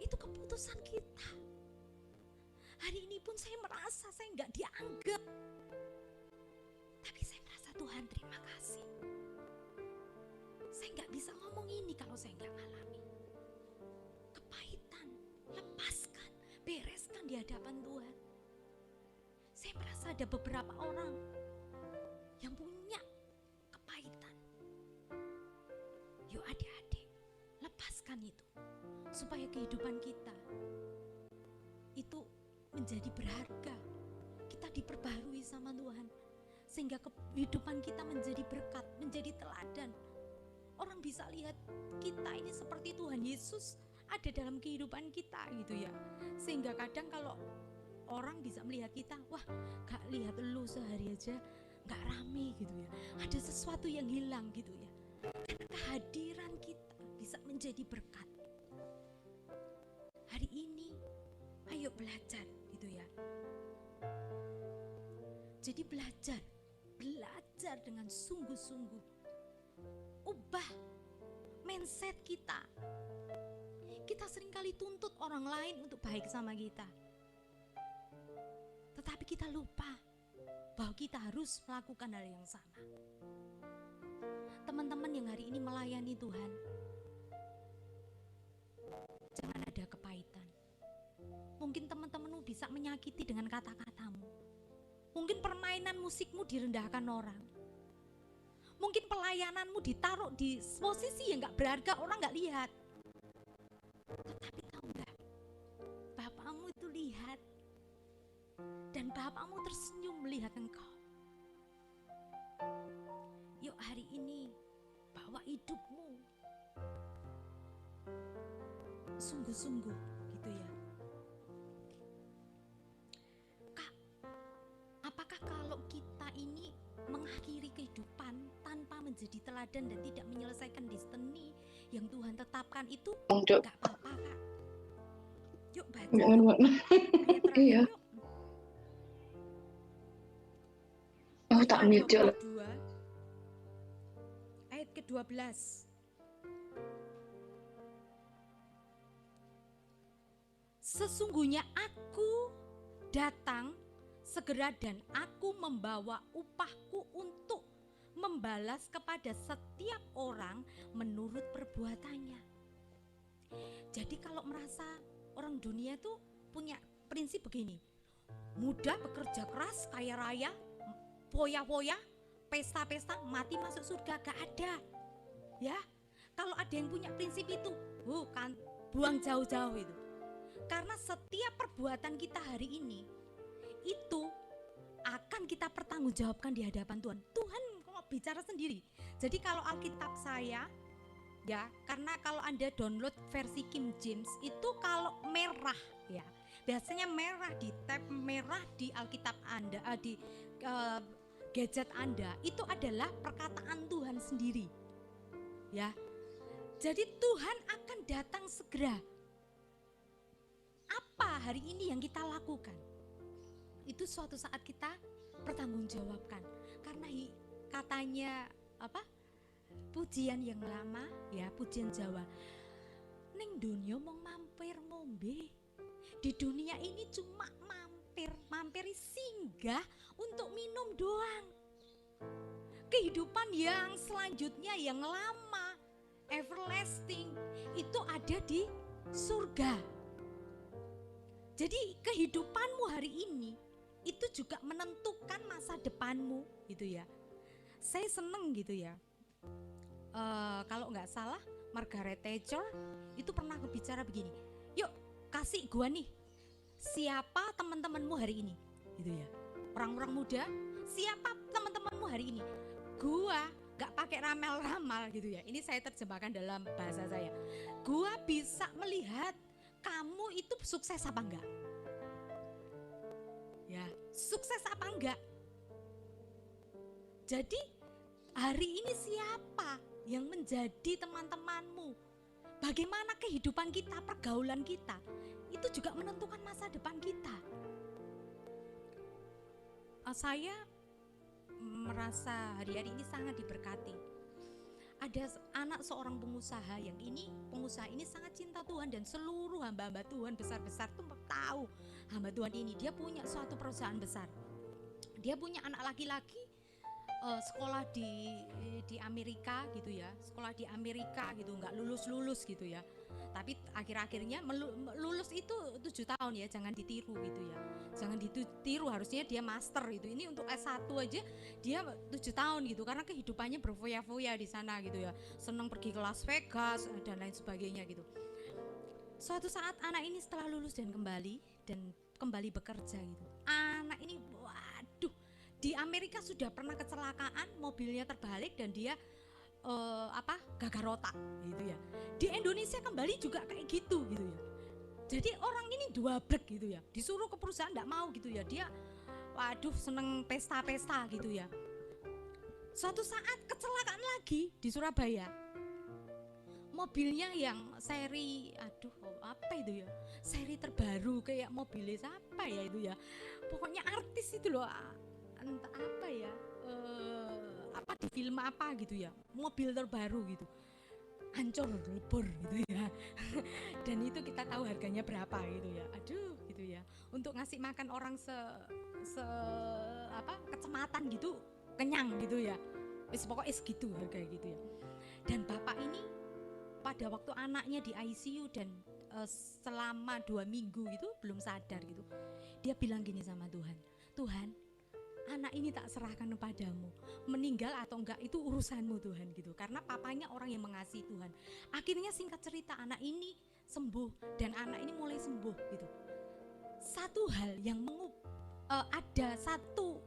Itu keputusan kita. Hari ini pun saya merasa saya nggak dianggap, tapi saya merasa Tuhan terima kasih. Saya nggak bisa ngomong ini kalau saya nggak ngalami. Kepahitan, lepaskan, bereskan di hadapan Tuhan. Saya merasa ada beberapa orang yang punya kepahitan. Yuk adik-adik, lepaskan itu, supaya kehidupan kita itu menjadi berharga. Kita diperbarui sama Tuhan, sehingga kehidupan kita menjadi berkat, menjadi teladan. Orang bisa lihat kita ini seperti Tuhan Yesus ada dalam kehidupan kita gitu ya. Sehingga kadang kalau orang bisa melihat kita, wah, gak lihat lu sehari aja gak rame gitu ya, ada sesuatu yang hilang gitu ya. Karena kehadiran kita bisa menjadi berkat. Hari ini ayo belajar gitu ya. Jadi belajar dengan sungguh-sungguh. Ubah mindset kita. Kita seringkali tuntut orang lain untuk baik sama kita, tetapi kita lupa bahwa kita harus melakukan hal yang sama. Teman-teman yang hari ini melayani Tuhan, jangan ada kepahitan. Mungkin teman-temanmu bisa menyakiti dengan kata-katamu. Mungkin permainan musikmu direndahkan orang. Mungkin pelayananmu ditaruh di posisi yang gak berharga, orang gak lihat. Tetapi tahu gak, Bapakmu itu lihat. Dan Bapakmu tersenyum melihat engkau. Yuk hari ini bawa hidupmu sungguh-sungguh gitu ya. Kak, apakah kalau kita ini mengakhiri kehidupan tanpa menjadi teladan dan tidak menyelesaikan destiny yang Tuhan tetapkan itu gak apa-apa, Kak? Yuk baca. Nggak ngerti. Ayat terakhir Iya. yuk. Oh, tak Luka mute lah. 22, ayat ke-12. Sesungguhnya aku datang segera dan aku membawa upahku untuk membalas kepada setiap orang menurut perbuatannya. Jadi kalau merasa orang dunia tuh punya prinsip begini, mudah bekerja keras, kaya raya, foya-foya, pesta-pesta, mati masuk surga, gak ada. Ya, kalau ada yang punya prinsip itu, bukan, buang jauh-jauh itu. Karena setiap perbuatan kita hari ini itu akan kita pertanggungjawabkan di hadapan Tuhan. Tuhan kok bicara sendiri. Jadi kalau Alkitab saya, ya, karena kalau Anda download versi King James itu kalau merah, ya, biasanya merah di tab merah di Alkitab Anda, di gadget Anda itu adalah perkataan Tuhan sendiri, ya. Jadi Tuhan akan datang segera. Apa hari ini yang kita lakukan? Itu suatu saat kita pertanggungjawabkan. Karena katanya apa? Pujian yang lama, ya, pujian Jawa. Ning dunia mau mampir ngombe. Di dunia ini cuma mampir singgah untuk minum doang. Kehidupan yang selanjutnya yang lama, everlasting, itu ada di surga. Jadi kehidupanmu hari ini itu juga menentukan masa depanmu, gitu ya. Saya seneng gitu ya. Kalau nggak salah Margaret Thatcher itu pernah berbicara begini. Yuk kasih gua nih, siapa teman-temanmu hari ini, gitu ya. Orang-orang muda, siapa teman-temanmu hari ini? Gua nggak pakai ramal-ramal gitu ya. Ini saya terjemahkan dalam bahasa saya. Gua bisa melihat kamu itu sukses apa enggak? Ya, sukses apa enggak? Jadi hari ini siapa yang menjadi teman-temanmu? Bagaimana kehidupan kita, pergaulan kita, itu juga menentukan masa depan kita. Saya merasa hari-hari ini sangat diberkati. Ada anak seorang pengusaha yang pengusaha ini sangat cinta Tuhan, dan seluruh hamba-hamba Tuhan besar-besar tuh tahu hamba Tuhan ini. Dia punya suatu perusahaan besar. Dia punya anak laki-laki sekolah di Amerika gitu ya, sekolah di Amerika gitu, nggak lulus gitu ya. Tapi akhir-akhirnya lulus itu 7 tahun ya, jangan ditiru gitu ya. Jangan ditiru, harusnya dia master itu. Ini untuk S1 aja dia 7 tahun gitu, karena kehidupannya berfoya-foya di sana gitu ya. Senang pergi ke Las Vegas dan lain sebagainya gitu. Suatu saat anak ini setelah lulus dan kembali bekerja gitu. Anak ini waduh, di Amerika sudah pernah kecelakaan, mobilnya terbalik dan dia gagal otak gitu ya. Di Indonesia kembali juga kayak gitu ya. Jadi orang ini duablek gitu ya. Disuruh ke perusahaan enggak mau gitu ya. Dia waduh seneng pesta-pesta gitu ya. Suatu saat kecelakaan lagi di Surabaya. Mobilnya yang seri apa itu ya? Seri terbaru kayak mobilnya siapa ya itu ya. Pokoknya artis itu loh. Entah apa ya, apa di film apa gitu ya, mobil terbaru gitu, hancur lebur gitu ya. Dan itu kita tahu harganya berapa gitu ya. Aduh gitu ya, untuk ngasih makan orang kecamatan gitu kenyang gitu ya, pokoknya segitu harga gitu ya. Dan bapak ini pada waktu anaknya di ICU dan selama 2 minggu gitu belum sadar gitu, dia bilang gini sama Tuhan, Tuhan, anak ini tak serahkan kepadamu, meninggal atau enggak itu urusanmu Tuhan gitu. Karena papanya orang yang mengasihi Tuhan. Akhirnya singkat cerita anak ini sembuh dan anak ini mulai sembuh gitu. Satu hal yang ada satu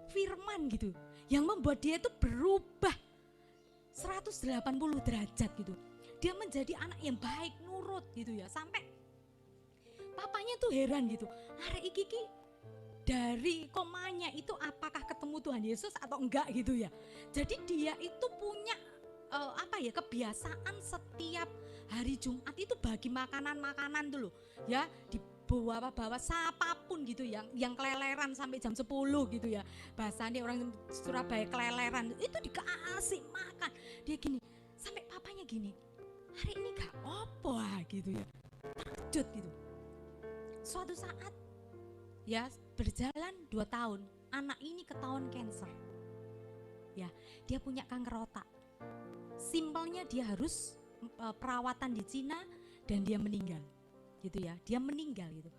firman gitu yang membuat dia itu berubah 180 derajat gitu. Dia menjadi anak yang baik, nurut gitu ya. Sampai papanya tuh heran gitu. Arek iki dari komanya itu apakah ketemu Tuhan Yesus atau enggak gitu ya. Jadi dia itu punya kebiasaan setiap hari Jumat itu bagi makanan-makanan tuh loh, ya dibawa siapapun gitu yang keleleran sampai jam 10 gitu ya. Bahasanya orang Surabaya keleleran itu dikasih makan. Dia gini, sampai papanya gini, hari ini gak apa gitu ya. Terkejut gitu. Suatu saat ya berjalan 2 tahun, anak ini ketahuan cancer. Ya, dia punya kanker otak. Simpelnya dia harus perawatan di Cina dan dia meninggal. Gitu ya, dia meninggal gitu.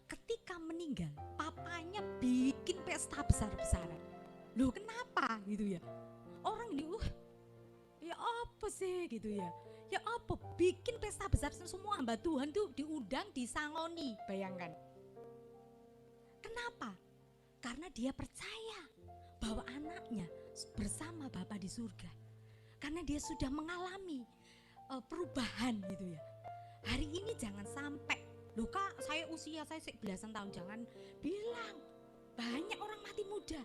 Ketika meninggal, papanya bikin pesta besar-besaran. Loh kenapa gitu ya? Orang ini ya apa sih gitu ya? Ya apa bikin pesta besar, semua hamba Tuhan tuh diundang, disangoni, bayangkan. Kenapa? Karena dia percaya bahwa anaknya bersama Bapa di surga. Karena dia sudah mengalami perubahan gitu ya. Hari ini jangan sampai, loh kak saya usia saya belasan tahun, jangan bilang banyak orang mati muda.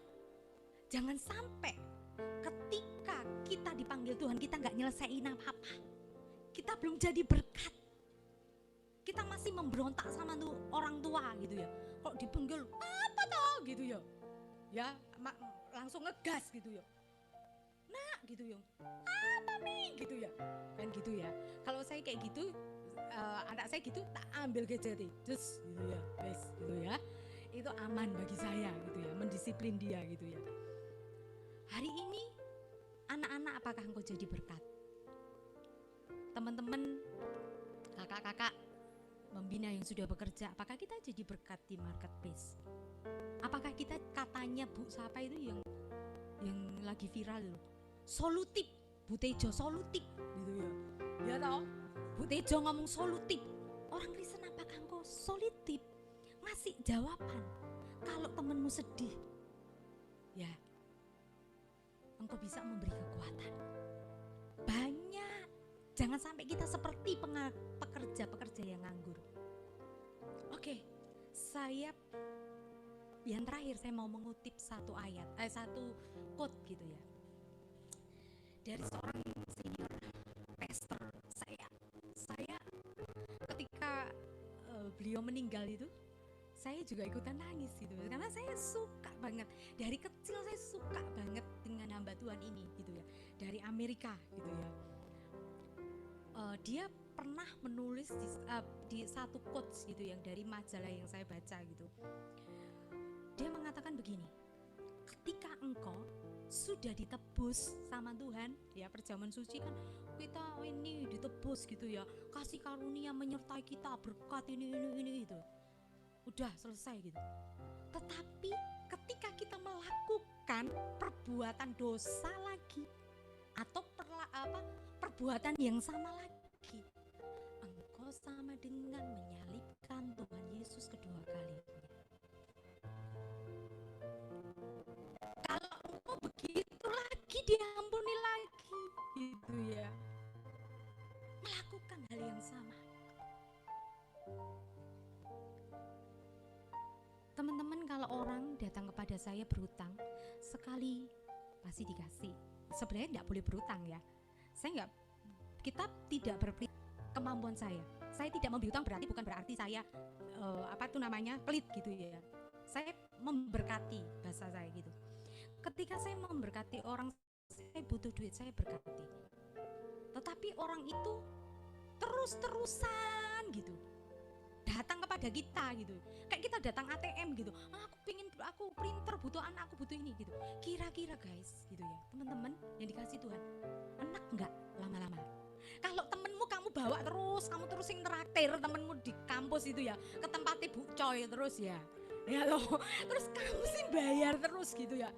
Jangan sampai ketika kita dipanggil Tuhan kita gak nyelesain apa-apa. Kita belum jadi berkat. Kita masih memberontak sama orang tua gitu ya. Kalau dipanggil apa toh gitu ya. Ya langsung ngegas gitu ya. Nah gitu ya. Apa nih gitu ya. Kan gitu ya. Kalau saya kayak gitu, anak saya gitu tak ambil gadget terus gitu ya. Wes gitu ya. Itu aman bagi saya gitu ya. Mendisiplin dia gitu ya. Hari ini anak-anak apakah engkau jadi berkat? Teman-teman, kakak-kakak membina yang sudah bekerja, apakah kita jadi berkat di marketplace? Apakah kita katanya Bu siapa itu yang lagi viral loh, solutif, Bu Tejo solutif gitu ya. Ya toh, Bu Tejo ngomong solutif. Orang Kristen apakah engkau solutif? Ngasih jawaban. Kalau temenmu sedih, ya engkau bisa memberi kekuatan. Banyak. Jangan sampai kita seperti pekerja-pekerja yang nganggur. Oke, yang terakhir saya mau mengutip satu ayat, satu quote gitu ya. Dari seorang senior pastor saya ketika beliau meninggal itu, saya juga ikutan nangis gitu. Karena saya suka banget, dari kecil saya suka banget dengan hamba Tuhan ini gitu ya. Dari Amerika gitu ya. Dia pernah menulis di satu quotes gitu yang dari majalah yang saya baca gitu. Dia mengatakan begini, ketika engkau sudah ditebus sama Tuhan, ya perjamuan suci kan kita ini ditebus gitu ya, kasih karunia menyertai kita, berkat ini gitu, udah selesai gitu. Tetapi ketika kita melakukan perbuatan dosa lagi atau perbuatan yang sama lagi, engkau sama dengan menyalibkan Tuhan Yesus kedua kalinya. Kalau engkau begitu lagi, diampuni lagi gitu ya, melakukan hal yang sama. Teman-teman, kalau orang datang kepada saya berutang, sekali pasti dikasih. Sebenarnya tidak boleh berutang ya. Kita tidak berpelit kemampuan saya. Saya tidak mau berutang bukan berarti saya pelit gitu ya. Saya memberkati, bahasa saya gitu. Ketika saya memberkati orang, saya butuh duit, saya berkati. Tetapi orang itu terus-terusan gitu datang kepada kita gitu, kayak kita datang ATM gitu, aku printer, butuh anak, aku butuh ini gitu. Kira-kira guys gitu ya, teman-teman yang dikasih Tuhan, enak nggak lama-lama? Kalau temenmu kamu bawa terus, kamu terusin traktir temenmu di kampus itu ya, ke tempatnya Bu Coy terus ya loh, terus kamu sih bayar terus gitu ya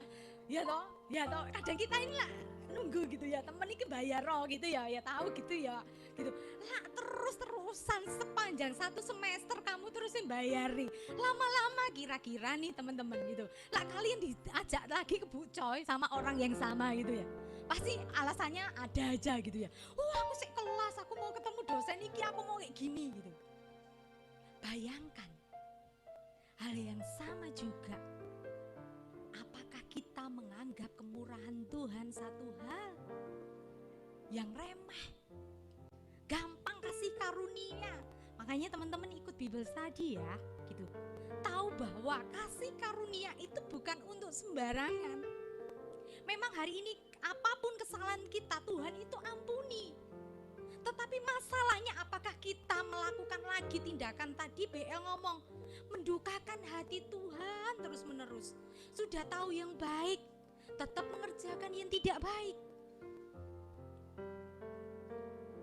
toh, kadang kita ini lah nunggu gitu ya, temen ini bayar gitu ya tahu gitu ya gitu lah, terus-terusan sepanjang 1 semester kamu terusin bayari, lama-lama kira-kira nih teman-teman gitu lah, kalian diajak lagi ke Bu Coy sama orang yang sama gitu ya, pasti alasannya ada aja gitu ya. Aku sih kelas, aku mau ketemu dosen iki, aku mau kayak gini gitu. Bayangkan hal yang sama juga. Apakah kita menganggap kemurahan Tuhan satu hal yang remeh, gampang kasih karunia. Makanya teman-teman ikut Bible study ya, gitu. Tahu bahwa kasih karunia itu bukan untuk sembarangan. Memang hari ini apapun kesalahan kita Tuhan itu ampuni. Tetapi masalahnya apakah kita melakukan lagi tindakan tadi BL ngomong mendukakan hati Tuhan terus menerus. Sudah tahu yang baik tetap mengerjakan yang tidak baik.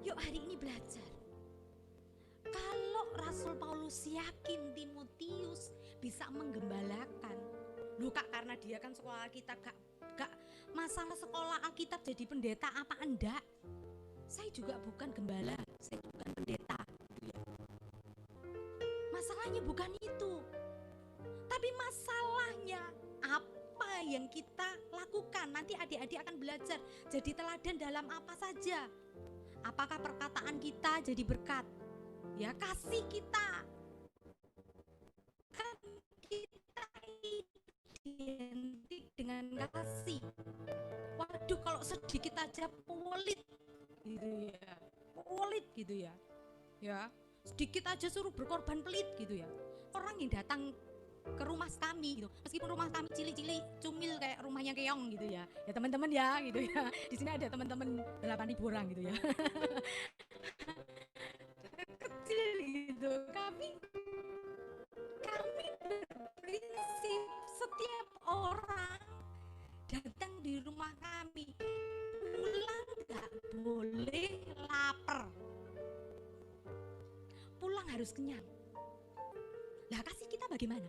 Yuk hari ini belajar. Kalau Rasul Paulus yakin Timotius bisa menggembalakan. Loh Kak, karena dia kan sekolah kita gak masalah sekolah Alkitab jadi pendeta apa enggak. Saya juga bukan gembala, saya bukan pendeta. Masalahnya bukan itu. Tapi masalahnya apa yang kita lakukan. Nanti adik-adik akan belajar jadi teladan dalam apa saja. Apakah perkataan kita jadi berkat? Ya, kasih kita. Kan kita identik dengan kasih. Waduh, kalau sedikit aja pelit gitu ya. Pelit gitu ya. Ya, sedikit aja suruh berkorban pelit gitu ya. Orang yang datang ke rumah kami gitu, meskipun rumah kami cili-cili cumil kayak rumahnya keong gitu ya. Ya teman-teman ya gitu ya. Di sini ada teman-teman 8.000 orang gitu ya. Kecil gitu. Kami berprinsip setiap orang datang di rumah kami pulang nggak boleh lapar. Pulang harus kenyang. Lah kasih kita bagaimana?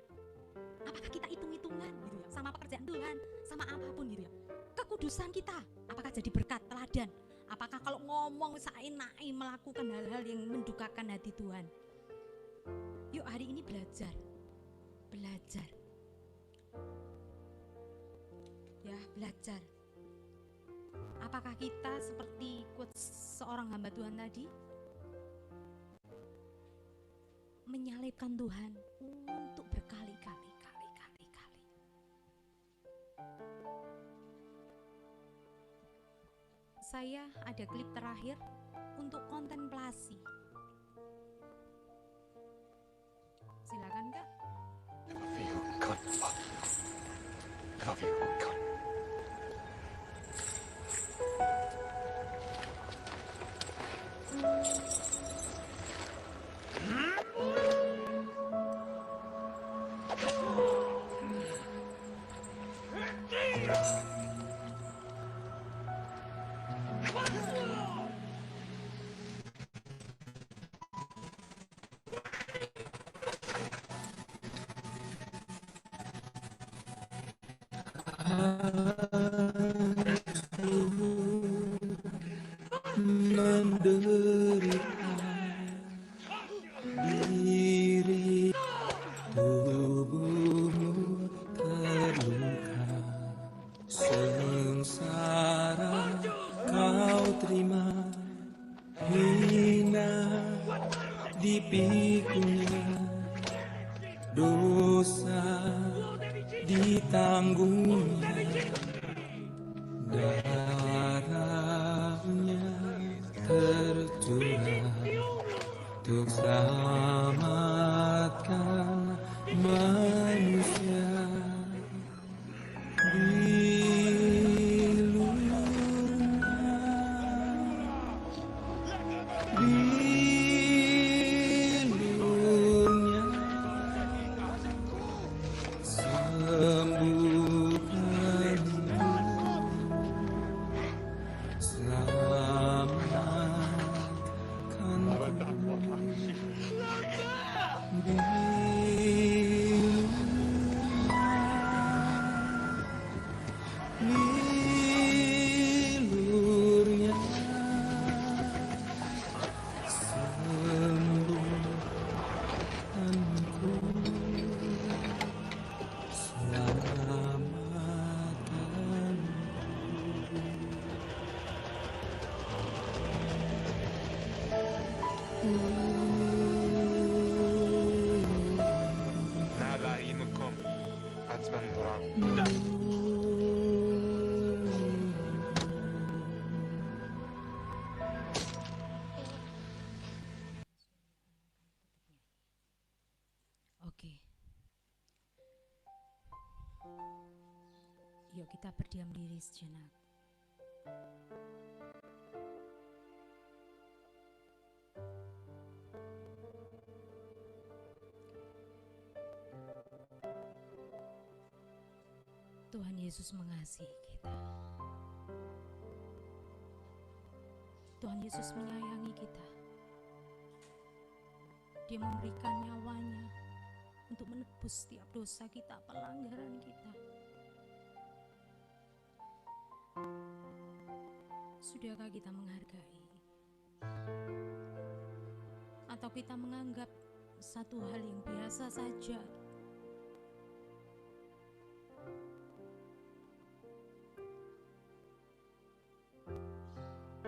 Apakah kita hitung-hitungan gitu ya sama pekerjaan Tuhan, sama apapun gitu ya? Kekudusan kita, apakah jadi berkat, teladan? Apakah kalau ngomong seenaknya melakukan hal-hal yang mendukakan hati Tuhan? Yuk hari ini belajar. Ya, belajar. Apakah kita seperti quotes seorang hamba Tuhan tadi? Menyalibkan Tuhan untuk berkali-kali. Saya ada klip terakhir untuk kontemplasi. Silakan Kak. Love you, God. Love you, God. Menderita diri tubuhmu terluka, sengsara kau terima, hina dipikunya, dosa ditanggungnya, darahnya tercurah untuk selamatkan manusia. Bilurnya sembuhkan Oke. Yuk kita berdiam diri sejenak. Tuhan Yesus mengasihi kita. Tuhan Yesus menyayangi kita. Dia memberikan nyawanya untuk menebus setiap dosa kita, pelanggaran kita. Sudahkah kita menghargai? Atau kita menganggap satu hal yang biasa saja?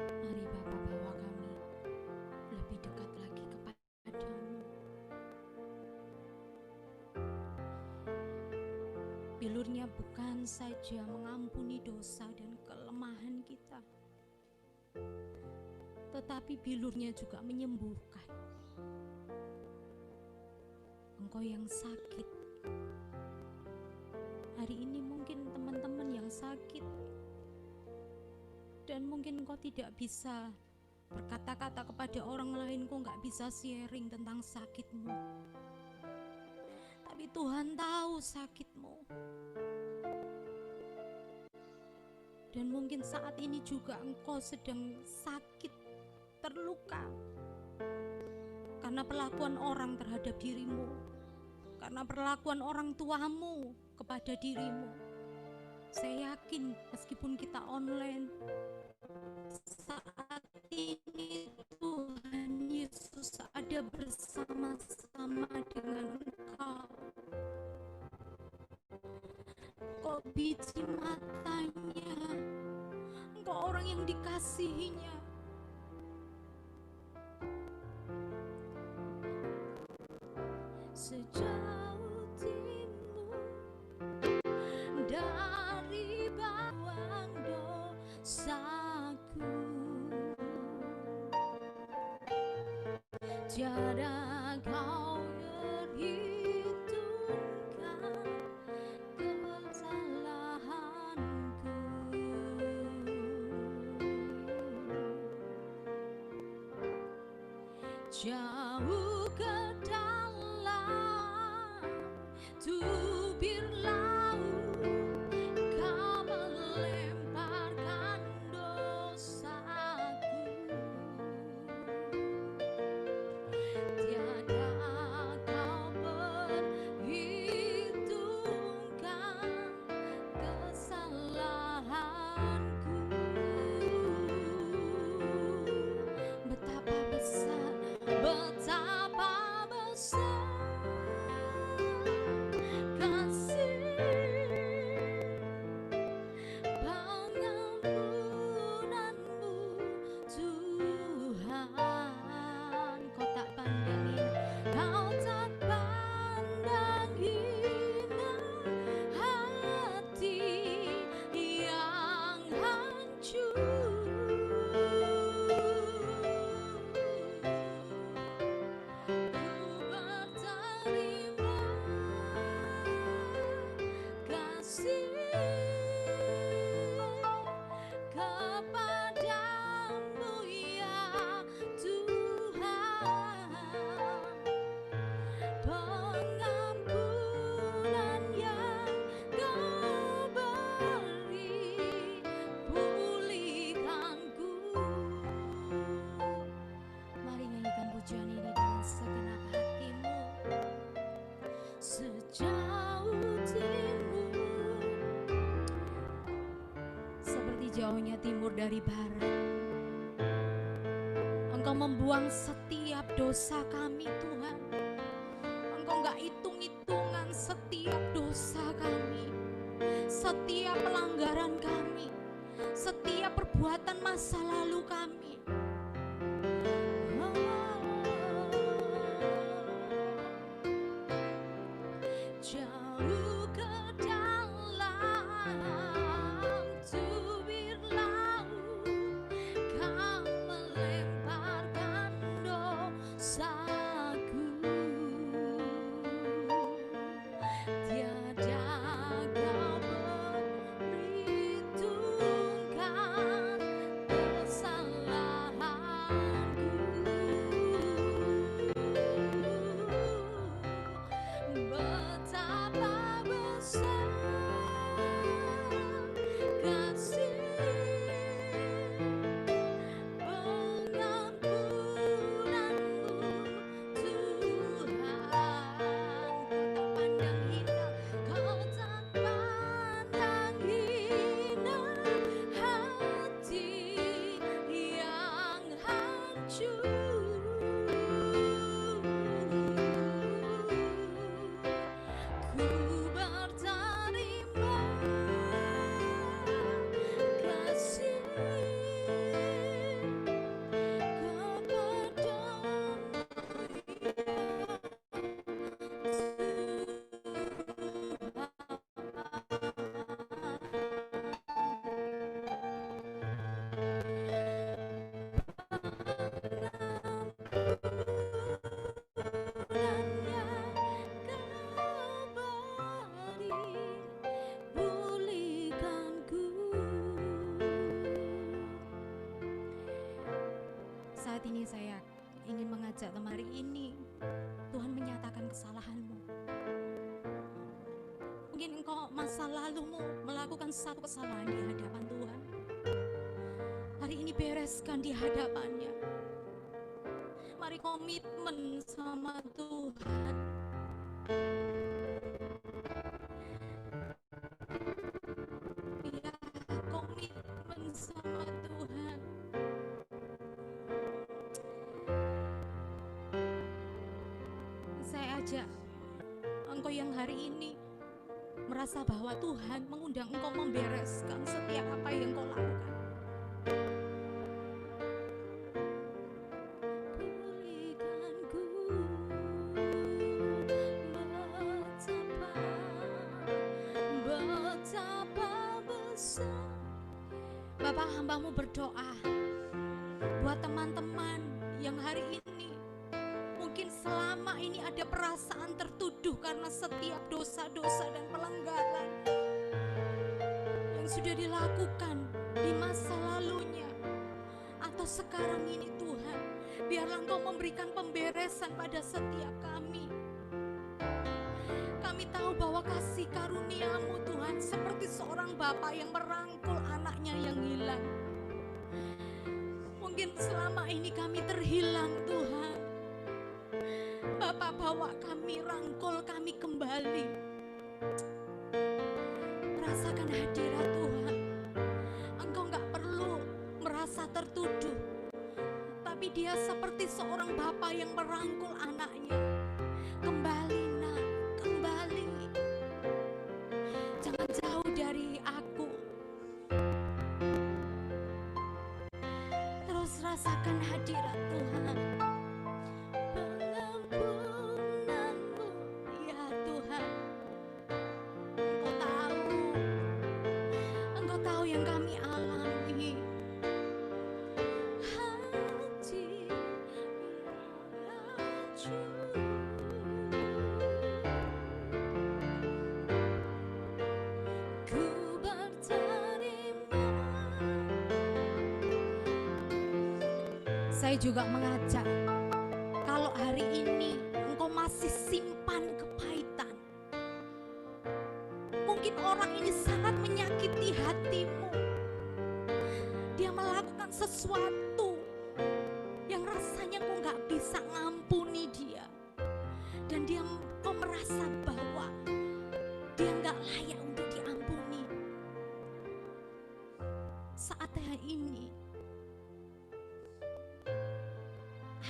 Mari Bapa bawa kami lebih dekat lagi kepadamu. Bilurnya bukan saja mengampuni dosa dan kelemahan kita, tetapi bilurnya juga menyembuhkan. Engkau yang sakit, hari ini mungkin teman-teman yang sakit, dan mungkin engkau tidak bisa berkata-kata kepada orang lain, kau gak bisa sharing tentang sakitmu. Tapi Tuhan tahu sakitmu. Dan mungkin saat ini juga engkau sedang sakit, terluka karena perlakuan orang terhadap dirimu, karena perlakuan orang tuamu kepada dirimu. Saya yakin meskipun kita online, saat ini Tuhan Yesus ada bersama-sama dengan engkau. Engkau biji matanya, engkau orang yang dikasihinya. Sejauh timur dari bawang dosaku, tiada kau perhitungkan kesalahanku. Jauh ke dalam tubir laut kau melemparkan dosaku. Tiada kau perhitungkan kesalahanku. Betapa besar, betapa besar kasih pengampunanmu, Tuhan. Kau tak pandang hina hati yang hancur. Berterima kasih kepadamu ya Tuhan. Pengampunan yang kau beri, pulihkanku. Mari nyanyikan pujian ini dengan segenap hatimu. Sejauh timur, seperti jauhnya timur dari barat, Engkau membuang setiap dosa kami, Tuhan. Engkau gak hitung-hitungan setiap dosa kami, setiap pelanggaran kami, setiap perbuatan masa lalu kami. Jauh ke dalam tubir laut kau melemparkan dosaku. ini saya ingin mengajak teman hari ini, Tuhan menyatakan kesalahanmu. Mungkin engkau masa lalumu melakukan satu kesalahan di hadapan Tuhan. Hari ini bereskan di hadapannya. Mari komitmen sama Tuhan. Ya, komitmen sama Tuhan. Saya ajak engkau yang hari ini merasa bahwa Tuhan mengundang engkau membereskan setiap apa yang engkau lakukan. Bapak, hambamu berdoa buat teman-teman yang hari ini mungkin selama ini ada perasaan tertuduh karena setiap dosa-dosa dan pelanggaran yang sudah dilakukan di masa lalunya atau sekarang ini. Tuhan, biarlah Engkau memberikan pemberesan pada setiap kami. Kami tahu bahwa kasih karunia-Mu Tuhan seperti seorang bapa yang merangkul anaknya yang hilang. Mungkin selama ini kami terhilang Tuhan. Bapa, bawa kami, rangkul kami kembali. Rasakan hadirat Tuhan. Engkau gak perlu merasa tertuduh, tapi Dia seperti seorang bapa yang merangkul anaknya. Kembali nak, kembali. Jangan jauh dari aku. Terus rasakan hadirat Tuhan. Pengampunanmu, ya Tuhan. Engkau tahu yang kami alami. Hati ku berterima. Saya juga mengajak, kalau hari ini engkau masih simpan kepahitan, mungkin orang ini sangat menyakiti hatimu. Dia melakukan sesuatu yang rasanya kau gak bisa ngampuni dia, dan kau merasa bahwa dia gak layak untuk diampuni. Saatnya ini,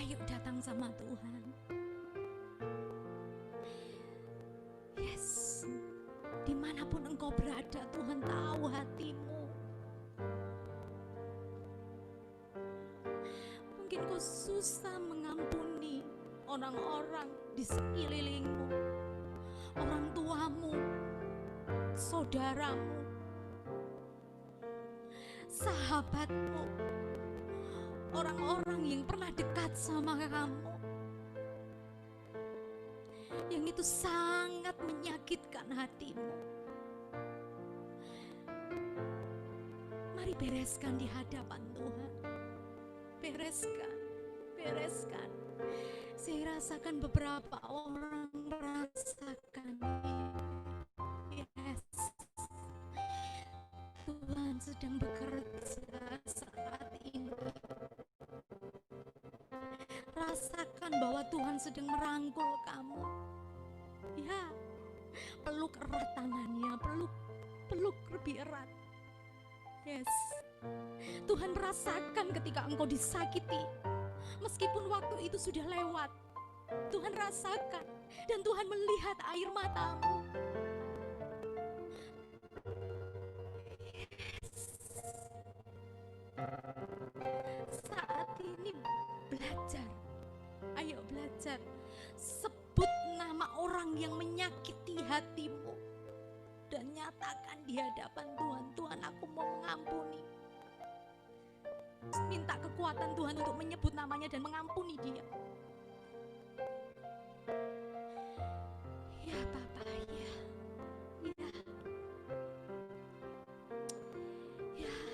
ayo datang sama Tuhan. Yes, dimanapun engkau berada, Tuhan tahu hatimu. Mungkin kau susah mengampuni orang-orang di sekelilingmu, orang tuamu, saudaramu, sahabatmu, orang-orang yang pernah dekat sama kamu, yang itu sangat menyakitkan hatimu. Mari bereskan di hadapan Tuhan. Bereskan, bereskan. Saya rasakan beberapa orang merasakan ini. Yes, Tuhan sedang bekerja saat ini. Rasakan bahwa Tuhan sedang merangkul kamu. Ya, peluk erat tangannya, peluk lebih erat. Yes, Tuhan merasakan ketika engkau disakiti, meskipun waktu itu sudah lewat. Tuhan rasakan dan Tuhan melihat air matamu. Saat ini belajar, ayo belajar. Sebut nama orang yang menyakiti hatimu dan nyatakan di hadapan Tuhan, Tuhan aku mau mengampuni. Minta kekuatan Tuhan untuk menyebut namanya dan mengampuni dia. Ya Bapa, ya.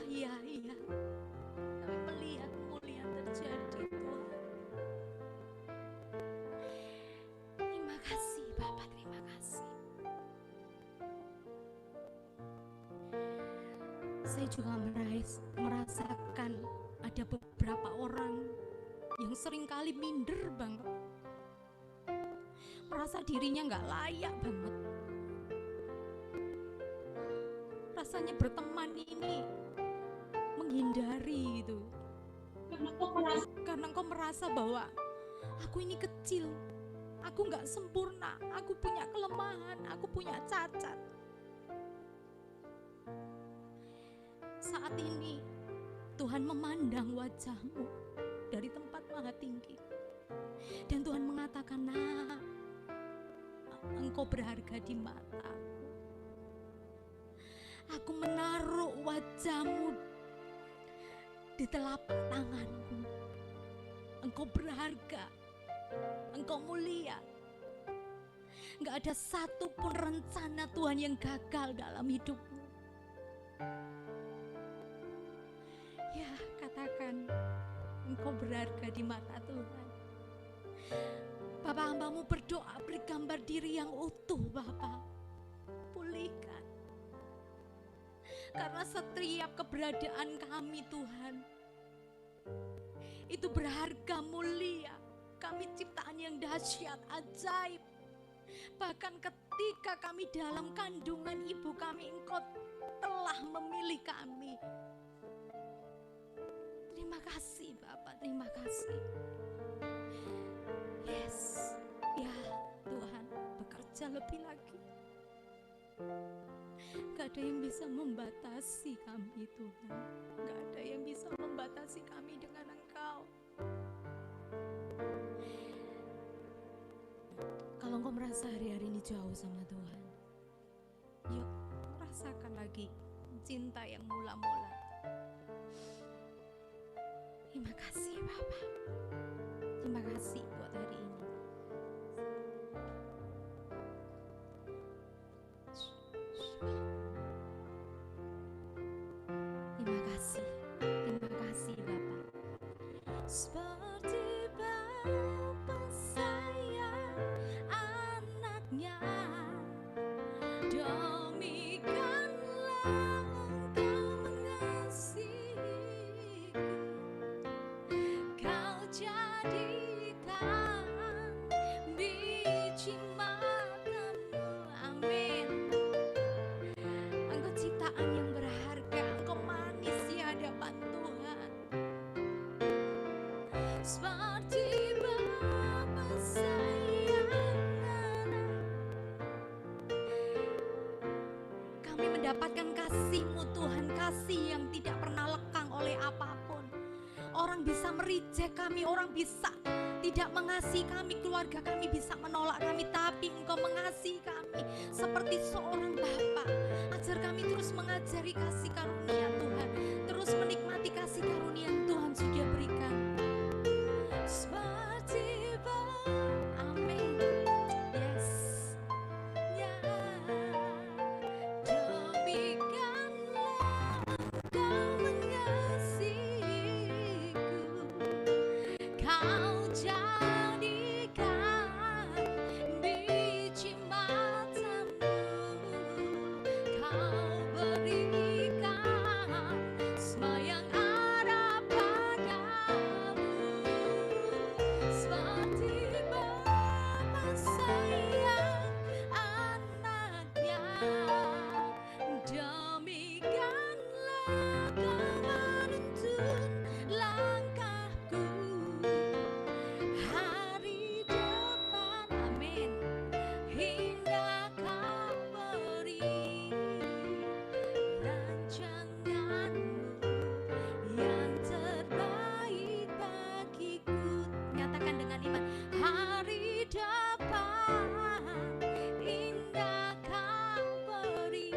Ya. Kami melihat kemuliaan terjadi Tuhan. Saya juga merasakan ada beberapa orang yang seringkali minder banget, merasa dirinya nggak layak banget. Rasanya berteman ini menghindari gitu, karena engkau merasa bahwa aku ini kecil, aku nggak sempurna, aku punya kelemahan, aku punya cacat. Saat ini Tuhan memandang wajahmu dari tempat maha tinggi, dan Tuhan mengatakan, "Nak, engkau berharga di mataku. Aku menaruh wajahmu di telapak tanganmu. Engkau berharga, engkau mulia. Enggak ada satupun rencana Tuhan yang gagal dalam hidupmu." Ya, katakan, engkau berharga di mata Tuhan. Bapak, hambamu berdoa, beri gambar diri yang utuh, Bapak. Pulihkan. Karena setiap keberadaan kami, Tuhan, itu berharga, mulia. Kami ciptaan yang dahsyat, ajaib. Bahkan ketika kami dalam kandungan ibu kami, Engkau telah memilih kami. Terima kasih, Bapak, terima kasih. Yes, ya Tuhan, bekerja lebih lagi. Gak ada yang bisa membatasi kami, Tuhan. Gak ada yang bisa membatasi kami dengan Engkau. Kalau engkau merasa hari-hari ini jauh sama Tuhan, yuk rasakan lagi cinta yang mula-mula. Terima kasih, Bapak. Terima kasih buat hari ini. Terima kasih Bapak. Seperti Bapa sayang anaknya, demikianlah Engkau mengasihiku. Kau jadikan biji matamu, amin. Engkau ciptaan yang berharga, Engkau manis di hadapan Tuhan. Seperti Bapa sayang anak, kami mendapatkan kasih-Mu Tuhan, kasih yang tidak pernah lekang oleh apapun. Orang bisa merijek kami, orang bisa tidak mengasihi kami, keluarga kami bisa menolak kami, tapi Engkau mengasihi kami seperti seorang Bapa. Ajar kami terus mengajari kasih karunia Tuhan, terus menikmati kasih karunia yang Tuhan sudah berikan. Seperti Bapa, amin. Yes, ya. Demikianlah Engkau mengasihiku. Kau jadikan biji matamu, Kau berikan semua yang ada padamu. Seperti Bapa sayang anaknya, demikianlah Kau menuntun langkahku. Hari depan, amin, indah Kau beri rancanganmu yang terbaik bagiku. Nyatakan dengan iman, hari depan indah Kau beri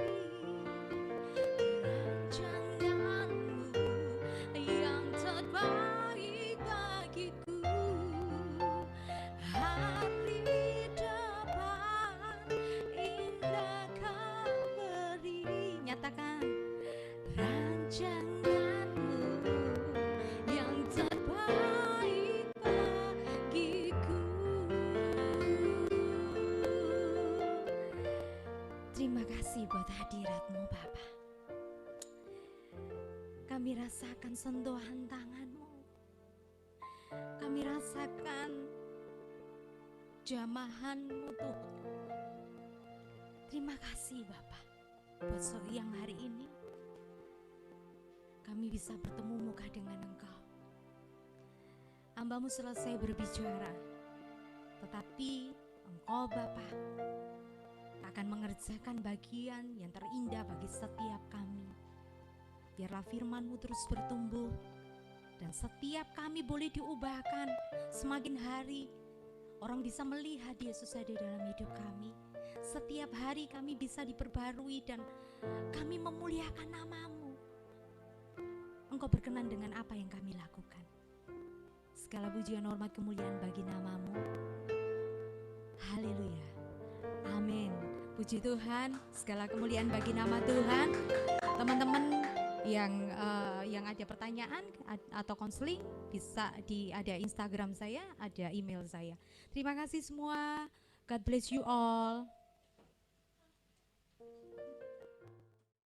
rancanganmu yang terbaik bagiku. Hari depan indah Kau beri. Nyatakan, rancanganmu yang terbaik bagiku. Terima kasih buat hadirat-Mu, Bapa. Kami rasakan sentuhan tangan-Mu. Kami rasakan jamahan-Mu Tuhan. Terima kasih Bapak buat siang hari ini. Kami bisa bertemu muka dengan Engkau. Hamba-Mu selesai berbicara, tetapi Engkau Bapa akan mengerjakan bagian yang terindah bagi setiap kami. Biarlah firman-Mu terus bertumbuh, dan setiap kami boleh diubahkan. Semakin hari orang bisa melihat Yesus ada dalam hidup kami. Setiap hari kami bisa diperbarui dan kami memuliakan nama-Mu. Engkau berkenan dengan apa yang kami lakukan. Segala pujian, hormat, kemuliaan bagi nama-Mu. Haleluya. Amin. Puji Tuhan, segala kemuliaan bagi nama Tuhan. Teman-teman yang ada pertanyaan atau konseling bisa ada Instagram saya, ada email saya. Terima kasih semua. God bless you all.